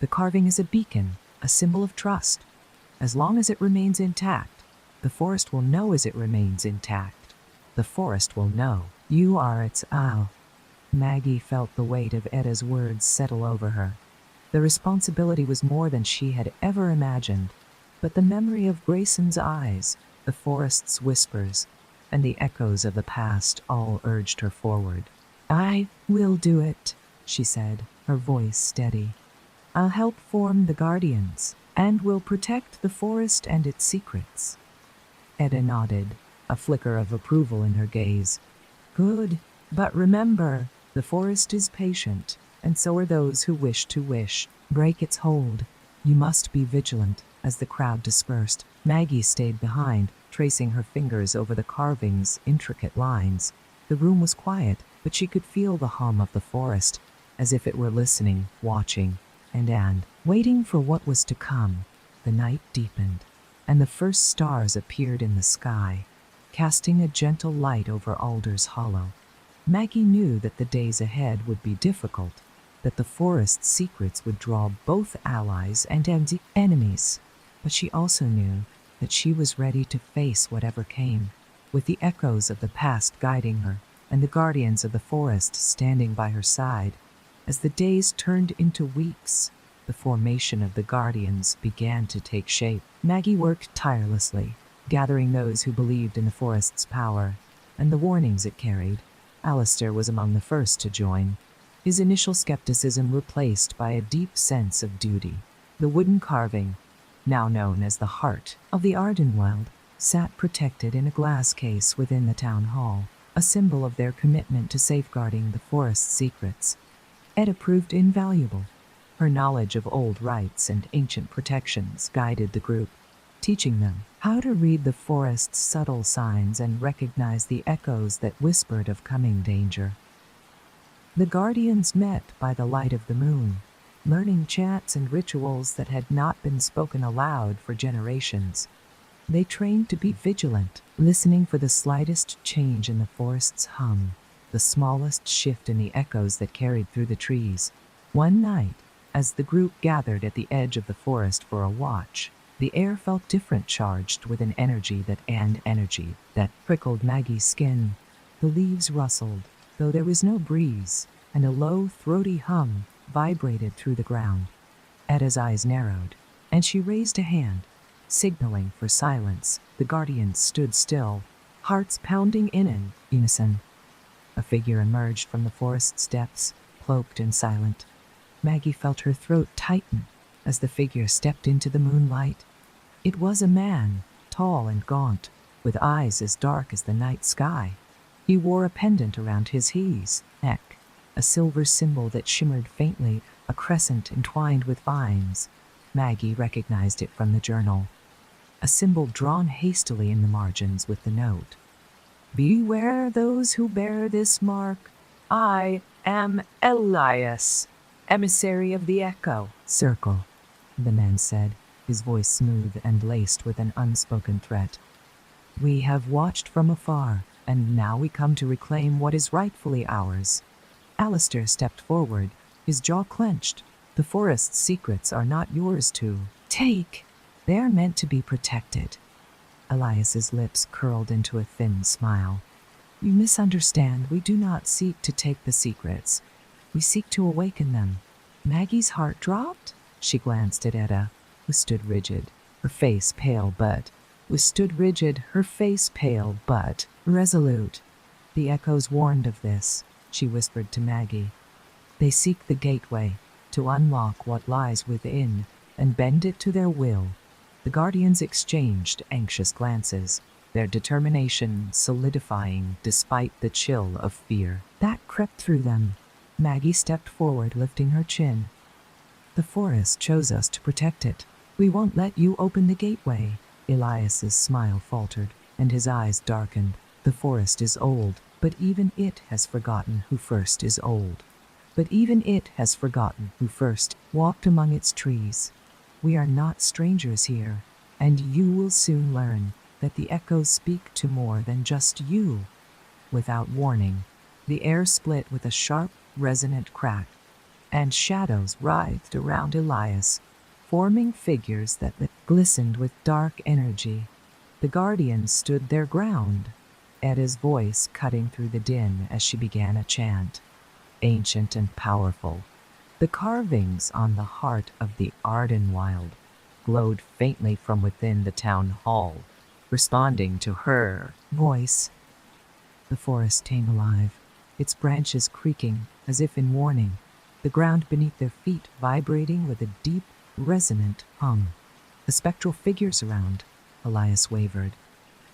The carving is a beacon, a symbol of trust. As long as it remains intact, the forest will know as it remains intact. The forest will know you are its ally." Maggie felt the weight of Edda's words settle over her. The responsibility was more than she had ever imagined, but the memory of Grayson's eyes, the forest's whispers, and the echoes of the past all urged her forward. "I will do it," she said, her voice steady. "I'll help form the guardians, and will protect the forest and its secrets." Edda nodded, a flicker of approval in her gaze. "Good, but remember, the forest is patient, and so are those who wish to break its hold. You must be vigilant." As the crowd dispersed, Maggie stayed behind, tracing her fingers over the carving's intricate lines. The room was quiet, but she could feel the hum of the forest, as if it were listening, watching, and waiting for what was to come. The night deepened, and the first stars appeared in the sky, casting a gentle light over Alder's Hollow. Maggie knew that the days ahead would be difficult, that the forest's secrets would draw both allies and enemies, but she also knew that she was ready to face whatever came, with the echoes of the past guiding her and the guardians of the forest standing by her side. As the days turned into weeks, the formation of the guardians began to take shape. Maggie worked tirelessly, gathering those who believed in the forest's power and the warnings it carried. Alistair was among the first to join, his initial skepticism replaced by a deep sense of duty. The wooden carving, now known as the heart of the Ardenwild, sat protected in a glass case within the town hall, a symbol of their commitment to safeguarding the forest's secrets. Edda proved invaluable. Her knowledge of old rites and ancient protections guided the group, teaching them how to read the forest's subtle signs and recognize the echoes that whispered of coming danger. The guardians met by the light of the moon, learning chants and rituals that had not been spoken aloud for generations. They trained to be vigilant, listening for the slightest change in the forest's hum, the smallest shift in the echoes that carried through the trees. One night, as the group gathered at the edge of the forest for a watch, the air felt different, charged with an energy that prickled Maggie's skin. The leaves rustled, though there was no breeze, and a low, throaty hum vibrated through the ground. Edda's eyes narrowed, and she raised a hand, Signaling for silence, the guardians stood still, hearts pounding in unison. A figure emerged from the forest's depths, cloaked and silent. Maggie felt her throat tighten as the figure stepped into the moonlight. It was a man, tall and gaunt, with eyes as dark as the night sky. He wore a pendant around his neck, a silver symbol that shimmered faintly, a crescent entwined with vines. Maggie recognized it from the journal, a symbol drawn hastily in the margins with the note. "Beware those who bear this mark. I am Elias, emissary of the Echo Circle," the man said, his voice smooth and laced with an unspoken threat. "We have watched from afar, and now we come to reclaim what is rightfully ours." Alistair stepped forward, his jaw clenched. "The forest's secrets are not yours to take. They are meant to be protected." Elias's lips curled into a thin smile. "You misunderstand. We do not seek to take the secrets. We seek to awaken them." Maggie's heart dropped. She glanced at Etta, who stood rigid, her face pale but resolute. "The echoes warned of this," she whispered to Maggie. "They seek the gateway, to unlock what lies within and bend it to their will." The guardians exchanged anxious glances, their determination solidifying despite the chill of fear that crept through them. Maggie stepped forward, lifting her chin. "The forest chose us to protect it. We won't let you open the gateway." Elias's smile faltered, and his eyes darkened. "The forest is old, but even it has forgotten who first is old. But even it has forgotten who first walked among its trees. We are not strangers here, and you will soon learn that the echoes speak to more than just you." Without warning, the air split with a sharp, resonant crack, and shadows writhed around Elias, forming figures that glistened with dark energy. The guardians stood their ground, Etta's voice cutting through the din as she began a chant, ancient and powerful. The carvings on the heart of the Ardenwild glowed faintly from within the town hall, responding to her voice. The forest came alive, its branches creaking as if in warning, the ground beneath their feet vibrating with a deep, resonant hum. The spectral figures around Elias wavered,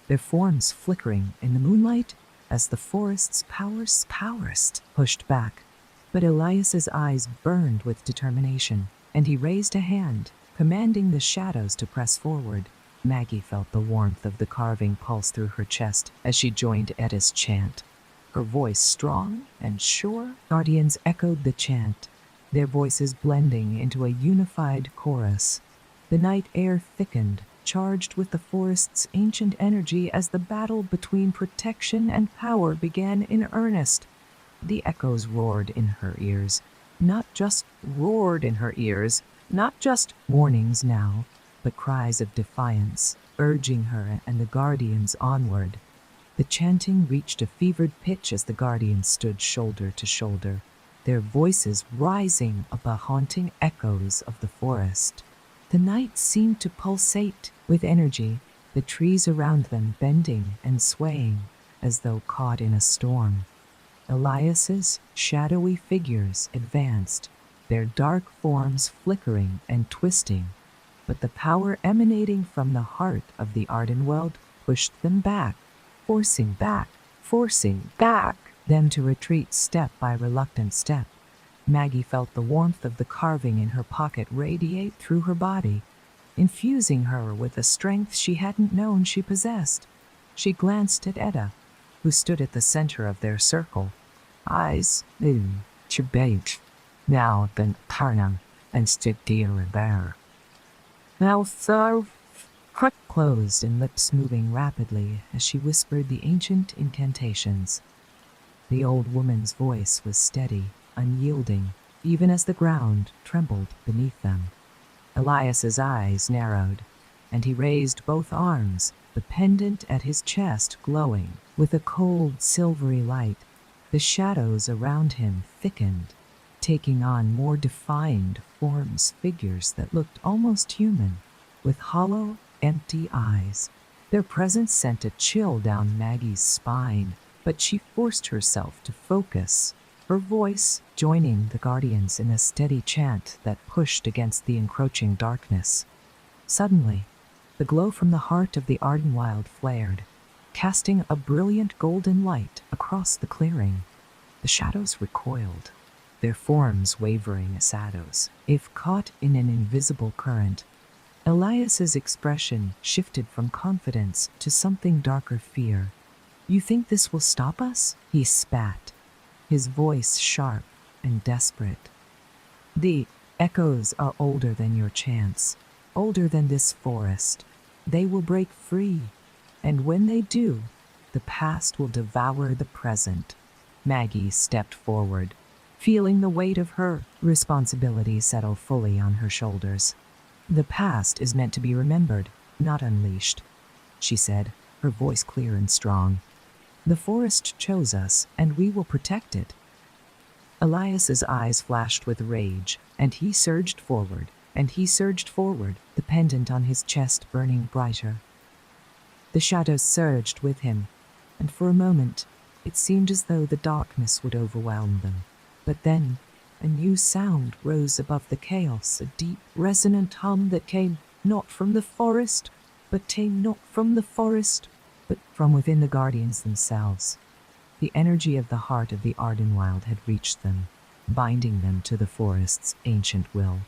their forms flickering in the moonlight as the forest's powers pushed back. But Elias's eyes burned with determination, and he raised a hand, commanding the shadows to press forward. Maggie felt the warmth of the carving pulse through her chest as she joined Etta's chant. Her voice strong and sure. Guardians echoed the chant, their voices blending into a unified chorus. The night air thickened, charged with the forest's ancient energy as the battle between protection and power began in earnest. The echoes roared in her ears, not just warnings now, but cries of defiance, urging her and the guardians onward. The chanting reached a fevered pitch as the guardians stood shoulder to shoulder, their voices rising above haunting echoes of the forest. The night seemed to pulsate with energy, the trees around them bending and swaying as though caught in a storm. Elias's shadowy figures advanced, their dark forms flickering and twisting, but the power emanating from the heart of the Ardenweld pushed them back, forcing them to retreat step by reluctant step. Maggie felt the warmth of the carving in her pocket radiate through her body, infusing her with a strength she hadn't known she possessed. She glanced at Etta, who stood at the center of their circle, eyes chibate, now been tarnum and stick deal bear. Mouth closed and lips moving rapidly as she whispered the ancient incantations. The old woman's voice was steady, unyielding, even as the ground trembled beneath them. Elias's eyes narrowed, and he raised both arms, the pendant at his chest glowing with a cold, silvery light. The shadows around him thickened, taking on more defined forms, figures that looked almost human, with hollow, empty eyes. Their presence sent a chill down Maggie's spine, but she forced herself to focus, her voice joining the guardians in a steady chant that pushed against the encroaching darkness. Suddenly, the glow from the heart of the Ardenwild flared, casting a brilliant golden light across the clearing. The shadows recoiled, their forms wavering as shadows, if caught in an invisible current. Elias's expression shifted from confidence to something darker fear. "You think this will stop us?" he spat, his voice sharp and desperate. "The echoes are older than your chance, older than this forest. They will break free, and when they do, the past will devour the present." Maggie stepped forward, feeling the weight of her responsibility settle fully on her shoulders. "The past is meant to be remembered, not unleashed," she said, her voice clear and strong. "The forest chose us, and we will protect it." Elias's eyes flashed with rage, and he surged forward, the pendant on his chest burning brighter. The shadows surged with him, and for a moment, it seemed as though the darkness would overwhelm them. But then, a new sound rose above the chaos, a deep, resonant hum that came not from the forest, but from within the guardians themselves. The energy of the heart of the Ardenwild had reached them, binding them to the forest's ancient will.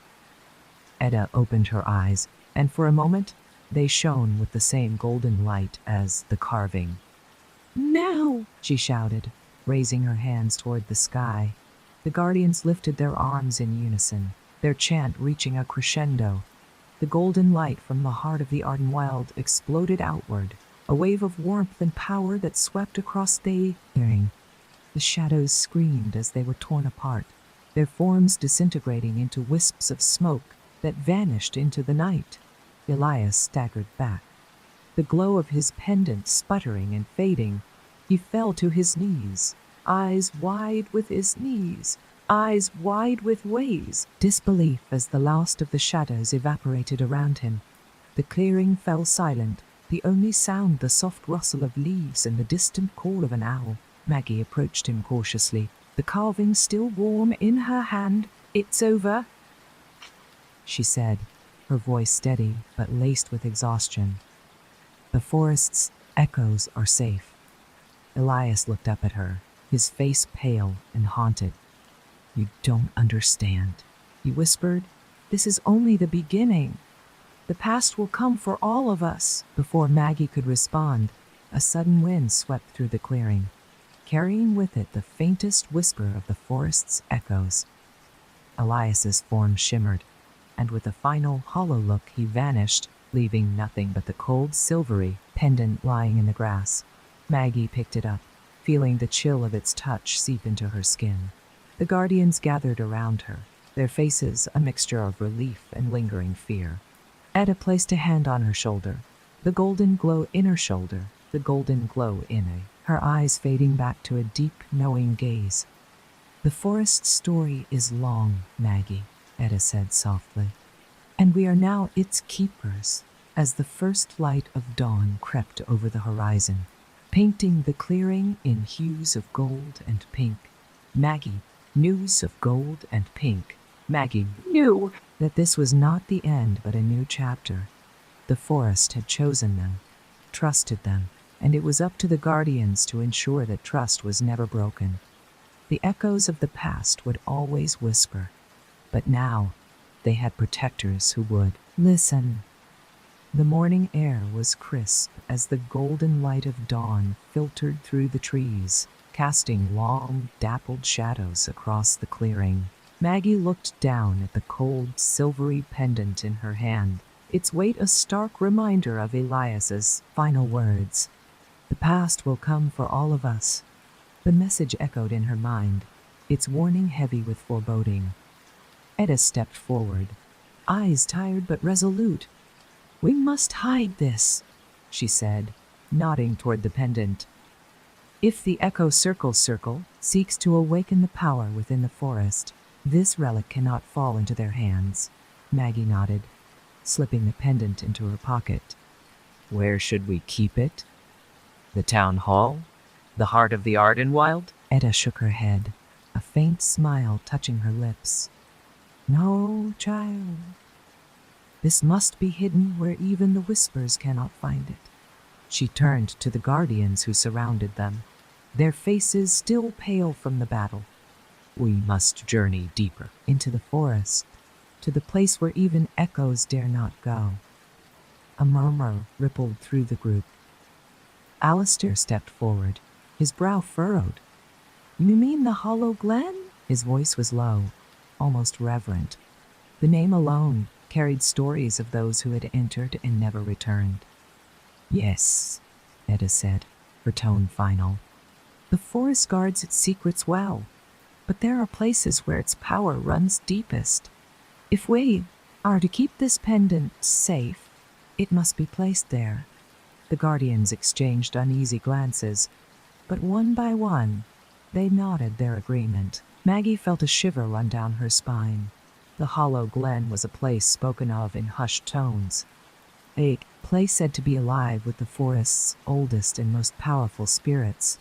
Edda opened her eyes, and for a moment, they shone with the same golden light as the carving. "Now!" she shouted, raising her hands toward the sky. The guardians lifted their arms in unison, their chant reaching a crescendo. The golden light from the heart of the Ardenwild exploded outward, a wave of warmth and power that swept across the clearing. The shadows screamed as they were torn apart, their forms disintegrating into wisps of smoke that vanished into the night. Elias staggered back, the glow of his pendant sputtering and fading. He fell to his knees, eyes wide with disbelief as the last of the shadows evaporated around him. The clearing fell silent, the only sound the soft rustle of leaves and the distant call of an owl. Maggie approached him cautiously, the carving still warm in her hand. "It's over," she said, her voice steady but laced with exhaustion. "The forest's echoes are safe." Elias looked up at her, his face pale and haunted. "You don't understand," he whispered. "This is only the beginning. The past will come for all of us." Before Maggie could respond, a sudden wind swept through the clearing, carrying with it the faintest whisper of the forest's echoes. Elias's form shimmered, and with a final hollow look he vanished, leaving nothing but the cold silvery pendant lying in the grass. Maggie picked it up, feeling the chill of its touch seep into her skin. The guardians gathered around her, their faces a mixture of relief and lingering fear. Edda placed a hand on her shoulder, the golden glow in her eyes fading back to a deep, knowing gaze. "The forest's story is long, Maggie," Edda said softly, "and we are now its keepers." As the first light of dawn crept over the horizon, painting the clearing in hues of gold and pink, Maggie knew that this was not the end but a new chapter. The forest had chosen them, trusted them, and it was up to the guardians to ensure that trust was never broken. The echoes of the past would always whisper, but now they had protectors who would listen. The morning air was crisp as the golden light of dawn filtered through the trees, casting long, dappled shadows across the clearing. Maggie looked down at the cold, silvery pendant in her hand, its weight a stark reminder of Elias's final words. "The past will come for all of us." The message echoed in her mind, its warning heavy with foreboding. Edda stepped forward, eyes tired but resolute. "We must hide this," she said, nodding toward the pendant. "If the echo circle seeks to awaken the power within the forest, this relic cannot fall into their hands." Maggie nodded. slipping the pendant into her pocket. Where should we keep it? The town hall? The heart of the Ardenwild? Etta shook her head, a faint smile touching her lips. No, child. This must be hidden where even the whispers cannot find it. She turned to the guardians who surrounded them, their faces still pale from the battle. We must journey deeper into the forest, to the place where even echoes dare not go. A murmur rippled through the group. Alistair stepped forward, his brow furrowed. You mean the Hollow Glen? His voice was low, almost reverent. The name alone carried stories of those who had entered and never returned. Yes, Etta said, her tone final. The forest guards its secrets well, but there are places where its power runs deepest. If we are to keep this pendant safe, it must be placed there. The guardians exchanged uneasy glances, but one by one, they nodded their agreement. Maggie felt a shiver run down her spine. The Hollow Glen was a place spoken of in hushed tones, a place said to be alive with the forest's oldest and most powerful spirits.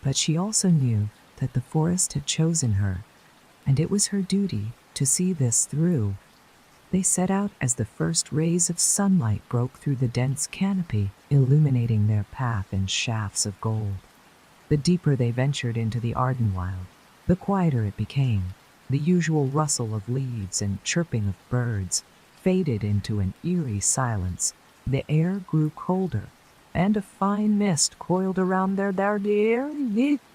But she also knew that the forest had chosen her, and it was her duty to see this through. They set out as the first rays of sunlight broke through the dense canopy, illuminating their path in shafts of gold. The deeper they ventured into the Ardenwild, the quieter it became. The usual rustle of leaves and chirping of birds faded into an eerie silence. The air grew colder, and a fine mist coiled around their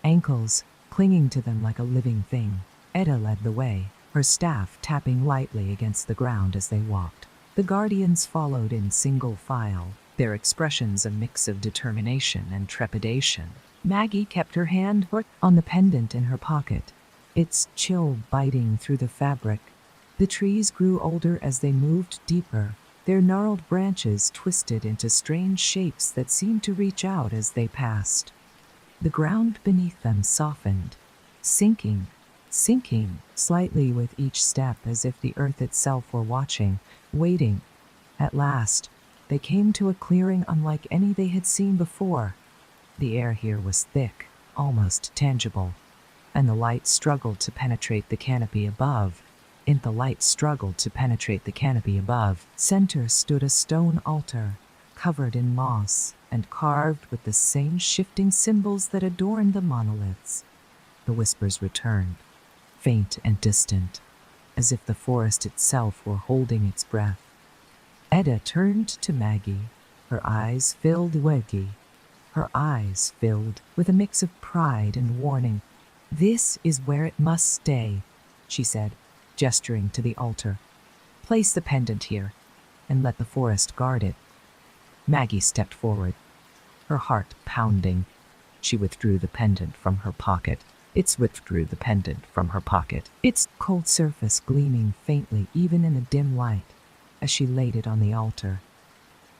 ankles, clinging to them like a living thing. Etta led the way, her staff tapping lightly against the ground as they walked. The guardians followed in single file, their expressions a mix of determination and trepidation. Maggie kept her hand on the pendant in her pocket, its chill biting through the fabric. The trees grew older as they moved deeper, their gnarled branches twisted into strange shapes that seemed to reach out as they passed. The ground beneath them softened, sinking slightly with each step as if the earth itself were watching, waiting. At last, they came to a clearing unlike any they had seen before. The air here was thick, almost tangible, and the light struggled to penetrate the canopy above. Center stood a stone altar, covered in moss and carved with the same shifting symbols that adorned the monoliths. The whispers returned, faint and distant, as if the forest itself were holding its breath. Etta turned to Maggie, her eyes filled with a mix of pride and warning. This is where it must stay, she said, gesturing to the altar. Place the pendant here, and let the forest guard it. Maggie stepped forward, her heart pounding. She withdrew the pendant from her pocket. Its cold surface gleaming faintly even in the dim light as she laid it on the altar.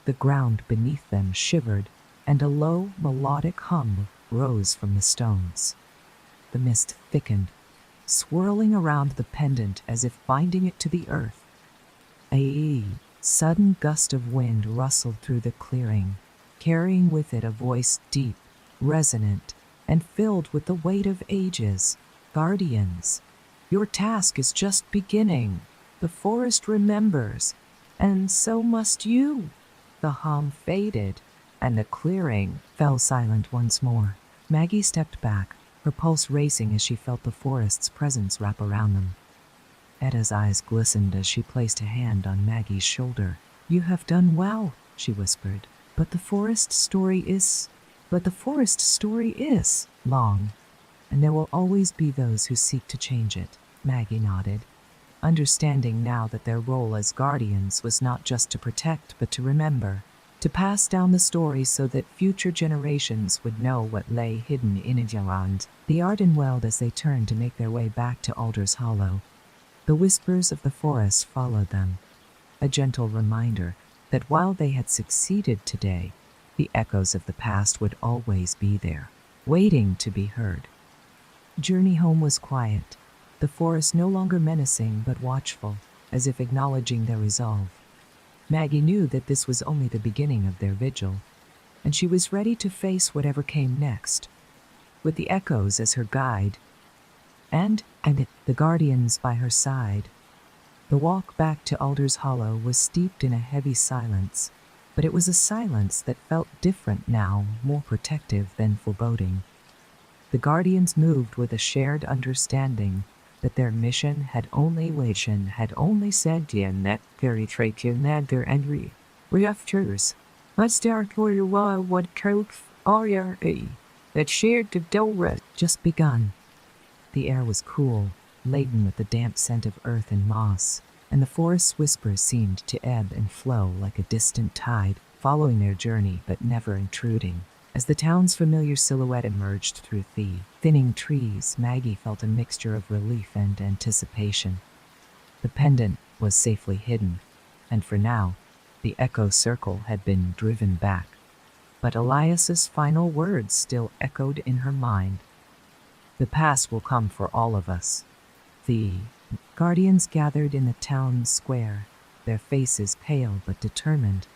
The ground beneath them shivered, and a low, melodic hum rose from the stones. The mist thickened, swirling around the pendant as if binding it to the earth. A sudden gust of wind rustled through the clearing, carrying with it a voice deep, resonant, and filled with the weight of ages. Guardians, your task is just beginning. The forest remembers, and so must you. The hum faded, and the clearing fell silent once more. Maggie stepped back, her pulse racing as she felt the forest's presence wrap around them. Etta's eyes glistened as she placed a hand on Maggie's shoulder. You have done well, she whispered, but the forest story is long, and there will always be those who seek to change it. Maggie nodded, understanding now that their role as guardians was not just to protect but to remember, to pass down the story so that future generations would know what lay hidden in Idialand. The Ardenweld as they turned to make their way back to Alder's Hollow. The whispers of the forest followed them, a gentle reminder that while they had succeeded today, the echoes of the past would always be there, waiting to be heard. Journey home was quiet, the forest no longer menacing but watchful, as if acknowledging their resolve. Maggie knew that this was only the beginning of their vigil, and she was ready to face whatever came next, with the echoes as her guide, and the guardians by her side. The walk back to Alder's Hollow was steeped in a heavy silence, but it was a silence that felt different now, more protective than foreboding. The guardians moved with a shared understanding that their mission had only said in that very trait in that their entry. Reafters, let's start for your what coats are that shared the door just begun. The air was cool, laden with the damp scent of earth and moss, and the forest's whispers seemed to ebb and flow like a distant tide, following their journey but never intruding. As the town's familiar silhouette emerged through the thinning trees, Maggie felt a mixture of relief and anticipation. The pendant was safely hidden, and for now, the echo circle had been driven back. But Elias's final words still echoed in her mind. The pass will come for all of us. The guardians gathered in the town square, their faces pale but determined.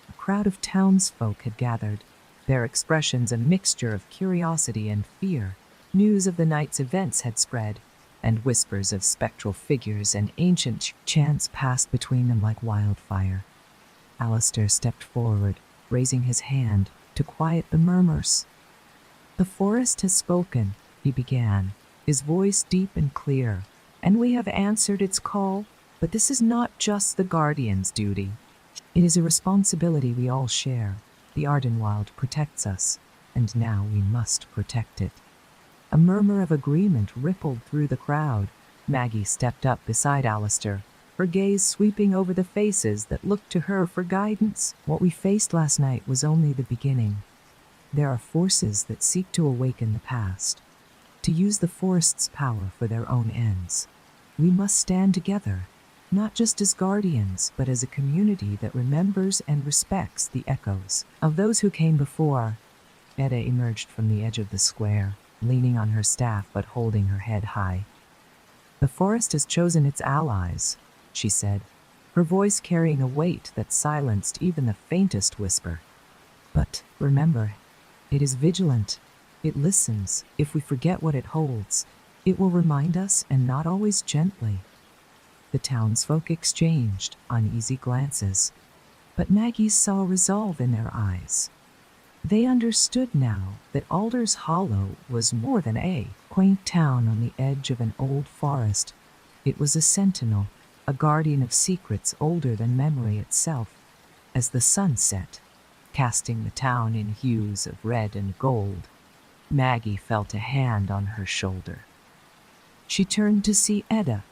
A crowd of townsfolk had gathered, their expressions a mixture of curiosity and fear. News of the night's events had spread, and whispers of spectral figures and ancient chants passed between them like wildfire. Alistair stepped forward, raising his hand to quiet the murmurs. "The forest has spoken," he began, his voice deep and clear, "and we have answered its call, but this is not just the Guardian's duty. It is a responsibility we all share. The Ardenwald protects us, and now we must protect it." A murmur of agreement rippled through the crowd. Maggie stepped up beside Alistair, her gaze sweeping over the faces that looked to her for guidance. "What we faced last night was only the beginning. There are forces that seek to awaken the past, to use the forest's power for their own ends. We must stand together, not just as guardians, but as a community that remembers and respects the echoes of those who came before." Edda emerged from the edge of the square, leaning on her staff but holding her head high. "The forest has chosen its allies," she said, her voice carrying a weight that silenced even the faintest whisper. "But remember, it is vigilant. It listens. If we forget what it holds, it will remind us, and not always gently." The townsfolk exchanged uneasy glances, but Maggie saw resolve in their eyes. They understood now that Alder's Hollow was more than a quaint town on the edge of an old forest. It was a sentinel, a guardian of secrets older than memory itself. As the sun set, casting the town in hues of red and gold, Maggie felt a hand on her shoulder. She turned to see Edda,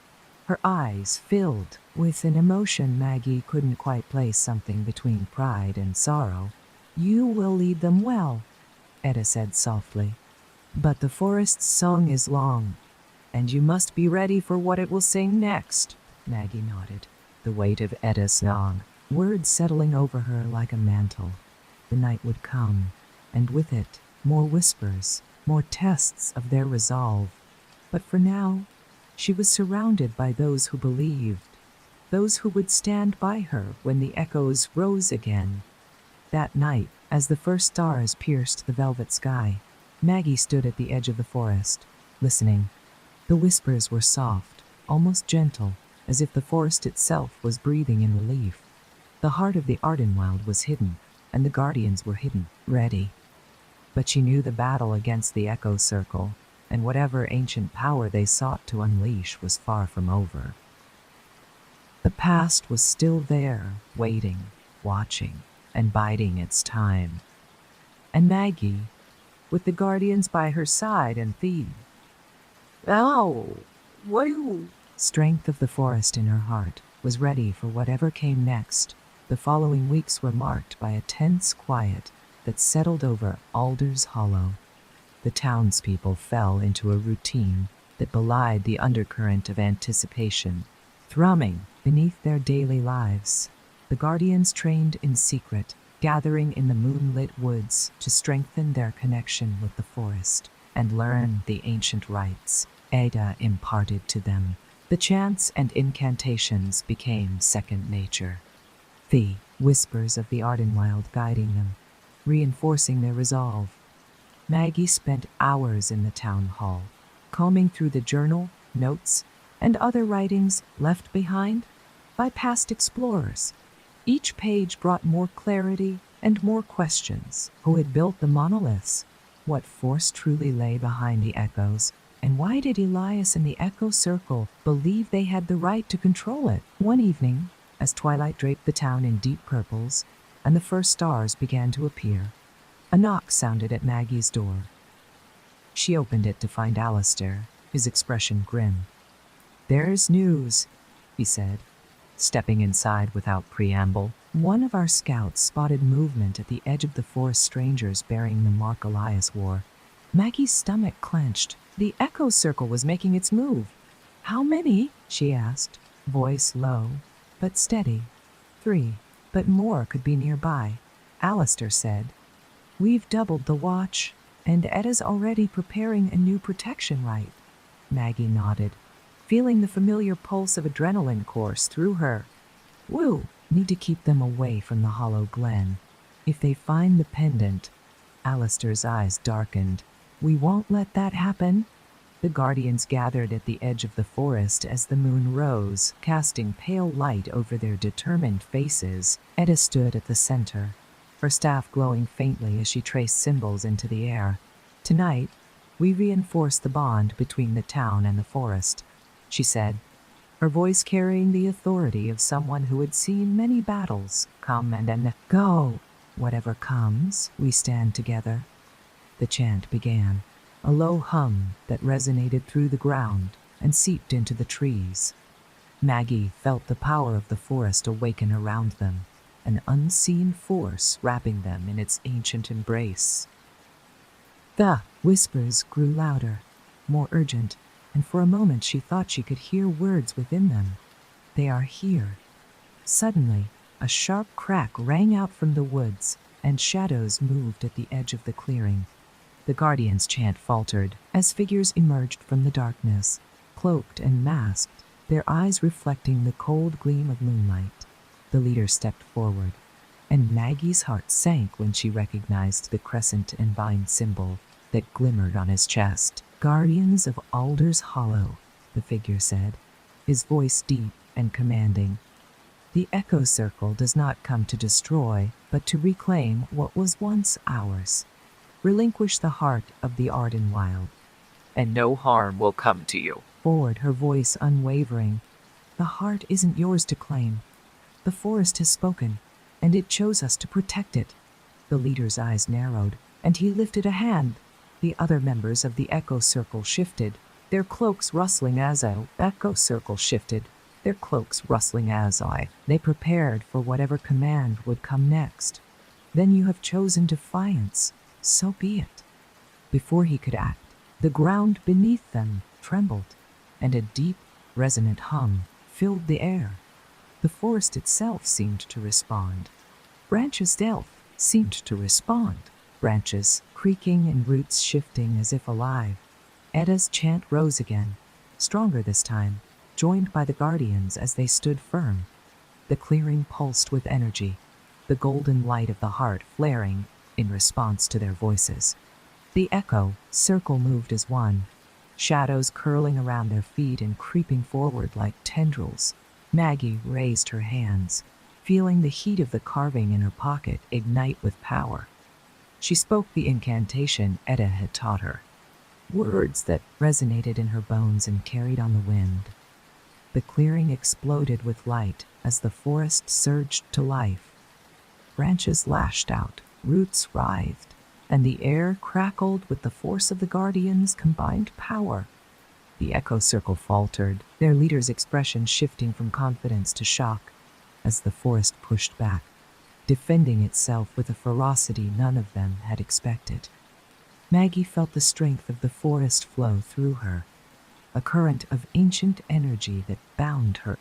her eyes filled with an emotion Maggie couldn't quite place, something between pride and sorrow. "You will lead them well," Edda said softly. "But the forest's song is long, and you must be ready for what it will sing next." Maggie nodded, the weight of Edda's song, words settling over her like a mantle. The night would come, and with it, more whispers, more tests of their resolve. But for now, she was surrounded by those who believed, those who would stand by her when the echoes rose again. That night, as the first stars pierced the velvet sky, Maggie stood at the edge of the forest, listening. The whispers were soft, almost gentle, as if the forest itself was breathing in relief. The heart of the Ardenwald was hidden, and the guardians were hidden, ready. But she knew the battle against the Echo Circle, and whatever ancient power they sought to unleash was far from over. The past was still there, waiting, watching, and biding its time. And Maggie, with the guardians by her side and the strength of the forest in her heart, was ready for whatever came next. The following weeks were marked by a tense quiet that settled over Alder's Hollow. The townspeople fell into a routine that belied the undercurrent of anticipation, thrumming beneath their daily lives. The guardians trained in secret, gathering in the moonlit woods to strengthen their connection with the forest and learn the ancient rites Ada imparted to them. The chants and incantations became second nature. The whispers of the Ardenwild guiding them, reinforcing their resolve. Maggie spent hours in the town hall, combing through the journal, notes, and other writings left behind by past explorers. Each page brought more clarity and more questions. Who had built the monoliths? What force truly lay behind the echoes? And why did Elias and the Echo Circle believe they had the right to control it? One evening, as twilight draped the town in deep purples and the first stars began to appear, a knock sounded at Maggie's door. She opened it to find Alistair, his expression grim. "There's news," he said, stepping inside without preamble. One of our scouts spotted movement at the edge of the forest, strangers bearing the mark Elias wore. Maggie's stomach clenched. The Echo Circle was making its move. "How many?" she asked, voice low but steady. "3, but more could be nearby," Alistair said. "We've doubled the watch, and Edda's already preparing a new protection rite." Maggie nodded, feeling the familiar pulse of adrenaline course through her. "Woo! Need to keep them away from the hollow glen. If they find the pendant..." Alistair's eyes darkened. "We won't let that happen." The Guardians gathered at the edge of the forest as the moon rose, casting pale light over their determined faces. Edda stood at the center, her staff glowing faintly as she traced symbols into the air. "Tonight, we reinforce the bond between the town and the forest," she said, her voice carrying the authority of someone who had seen many battles come and go. "Whatever comes, we stand together." The chant began, a low hum that resonated through the ground and seeped into the trees. Maggie felt the power of the forest awaken around them, an unseen force wrapping them in its ancient embrace. The whispers grew louder, more urgent, and for a moment she thought she could hear words within them. "They are here." Suddenly, a sharp crack rang out from the woods, and shadows moved at the edge of the clearing. The Guardian's chant faltered as figures emerged from the darkness, cloaked and masked, their eyes reflecting the cold gleam of moonlight. The leader stepped forward, and Maggie's heart sank when she recognized the crescent and vine symbol that glimmered on his chest. "Guardians of Alder's Hollow," the figure said, his voice deep and commanding. "The Echo Circle does not come to destroy, but to reclaim what was once ours. Relinquish the heart of the Ardenwild, and no harm will come to you." Forward, her voice unwavering. "The heart isn't yours to claim. The forest has spoken, and it chose us to protect it." The leader's eyes narrowed, and he lifted a hand. The other members of the Echo Circle shifted, their cloaks rustling as they prepared for whatever command would come next. "Then you have chosen defiance. So be it." Before he could act, the ground beneath them trembled, and a deep, resonant hum filled the air. The forest itself seemed to respond. Branches branches creaking and roots shifting as if alive. Edda's chant rose again, stronger this time, joined by the Guardians as they stood firm. The clearing pulsed with energy, the golden light of the heart flaring in response to their voices. The Echo Circle moved as one, shadows curling around their feet and creeping forward like tendrils. Maggie raised her hands, feeling the heat of the carving in her pocket ignite with power. She spoke the incantation Edda had taught her, words that resonated in her bones and carried on the wind. The clearing exploded with light as the forest surged to life. Branches lashed out, roots writhed, and the air crackled with the force of the Guardians' combined power. The Echo Circle faltered, their leader's expression shifting from confidence to shock as the forest pushed back, defending itself with a ferocity none of them had expected. Maggie felt the strength of the forest flow through her, a current of ancient energy that bound her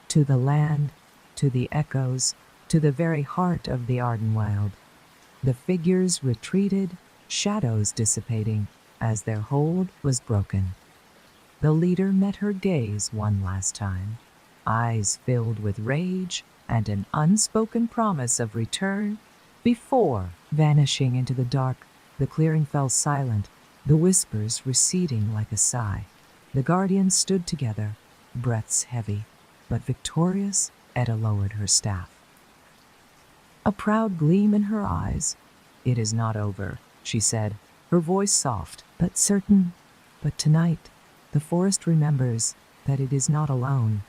to the land, to the echoes, to the very heart of the Ardenwild. The figures retreated, shadows dissipating as their hold was broken. The leader met her gaze one last time, eyes filled with rage and an unspoken promise of return. Before vanishing into the dark, the clearing fell silent, the whispers receding like a sigh. The guardians stood together, breaths heavy, but victorious. Etta lowered her staff, a proud gleam in her eyes. "It is not over," she said, her voice soft but certain. "But tonight, the forest remembers that it is not alone."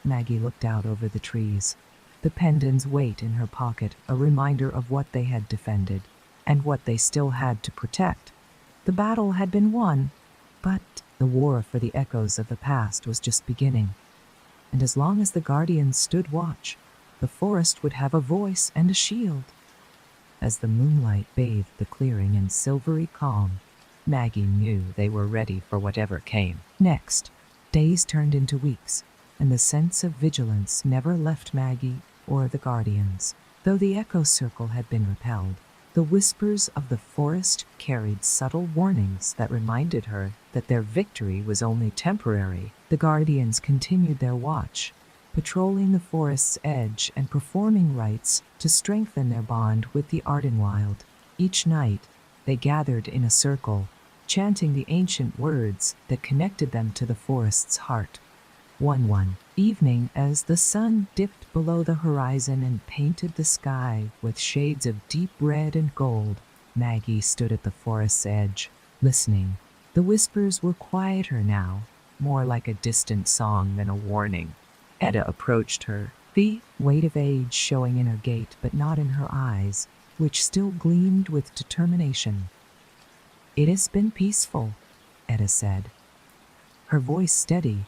Maggie looked out over the trees, the pendant's weight in her pocket, a reminder of what they had defended and what they still had to protect. The battle had been won, but the war for the echoes of the past was just beginning. And as long as the guardians stood watch, the forest would have a voice and a shield. As the moonlight bathed the clearing in silvery calm, Maggie knew they were ready for whatever came next. Days turned into weeks, and the sense of vigilance never left Maggie or the guardians. Though the echo circle had been repelled, the whispers of the forest carried subtle warnings that reminded her that their victory was only temporary. The guardians continued their watch, patrolling the forest's edge and performing rites to strengthen their bond with the Ardenwild. Each night, they gathered in a circle, chanting the ancient words that connected them to the forest's heart. One evening, as the sun dipped below the horizon and painted the sky with shades of deep red and gold, Maggie stood at the forest's edge, listening. The whispers were quieter now, more like a distant song than a warning. Etta approached her, the weight of age showing in her gait but not in her eyes, which still gleamed with determination. "It has been peaceful," Etta said, her voice steady.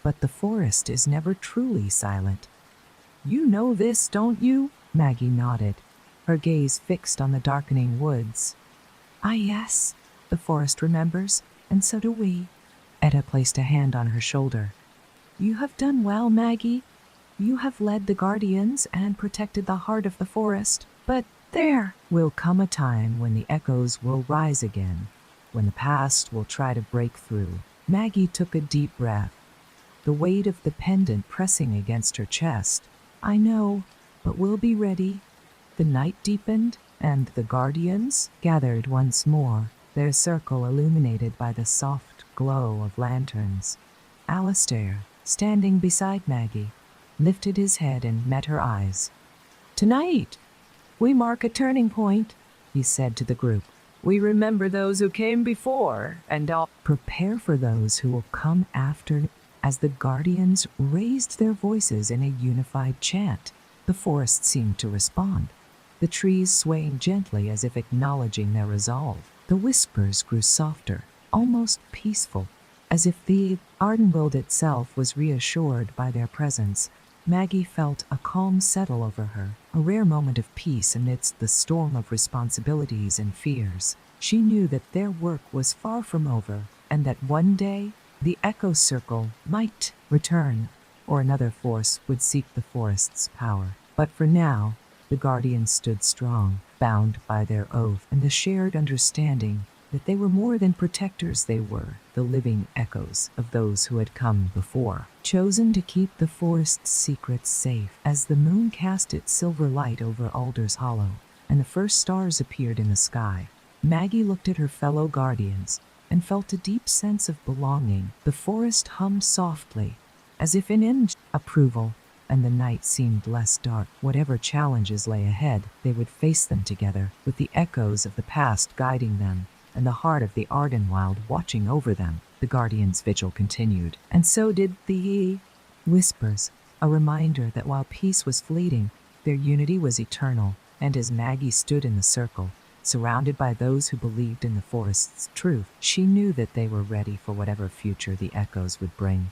"But the forest is never truly silent." "You know this, don't you?" Maggie nodded, her gaze fixed on the darkening woods. "Ah, yes, the forest remembers, and so do we." Etta placed a hand on her shoulder. "You have done well, Maggie. You have led the guardians and protected the heart of the forest. But there will come a time when the echoes will rise again, when the past will try to break through." Maggie took a deep breath, the weight of the pendant pressing against her chest. "I know, but we'll be ready." The night deepened, and the guardians gathered once more, their circle illuminated by the soft glow of lanterns. Alistair, standing beside Maggie, lifted his head and met her eyes. "Tonight, we mark a turning point," he said to the group. "We remember those who came before, and I'll prepare for those who will come after." As the guardians raised their voices in a unified chant, the forest seemed to respond, the trees swaying gently as if acknowledging their resolve. The whispers grew softer, almost peaceful, as if the Ardenwild itself was reassured by their presence. Maggie felt a calm settle over her, a rare moment of peace amidst the storm of responsibilities and fears. She knew that their work was far from over, and that one day the echo circle might return, or another force would seek the forest's power. But for now, the guardians stood strong, bound by their oath and the shared understanding that they were more than protectors. They were the living echoes of those who had come before, chosen to keep the forest's secrets safe. As the moon cast its silver light over Alder's Hollow, and the first stars appeared in the sky, Maggie looked at her fellow guardians and felt a deep sense of belonging. The forest hummed softly, as if in approval, and the night seemed less dark. Whatever challenges lay ahead, they would face them together, with the echoes of the past guiding them, and the heart of the Ardenwild watching over them. The guardians' vigil continued, and so did the whispers, a reminder that while peace was fleeting, their unity was eternal. And as Maggie stood in the circle, surrounded by those who believed in the forest's truth, she knew that they were ready for whatever future the echoes would bring.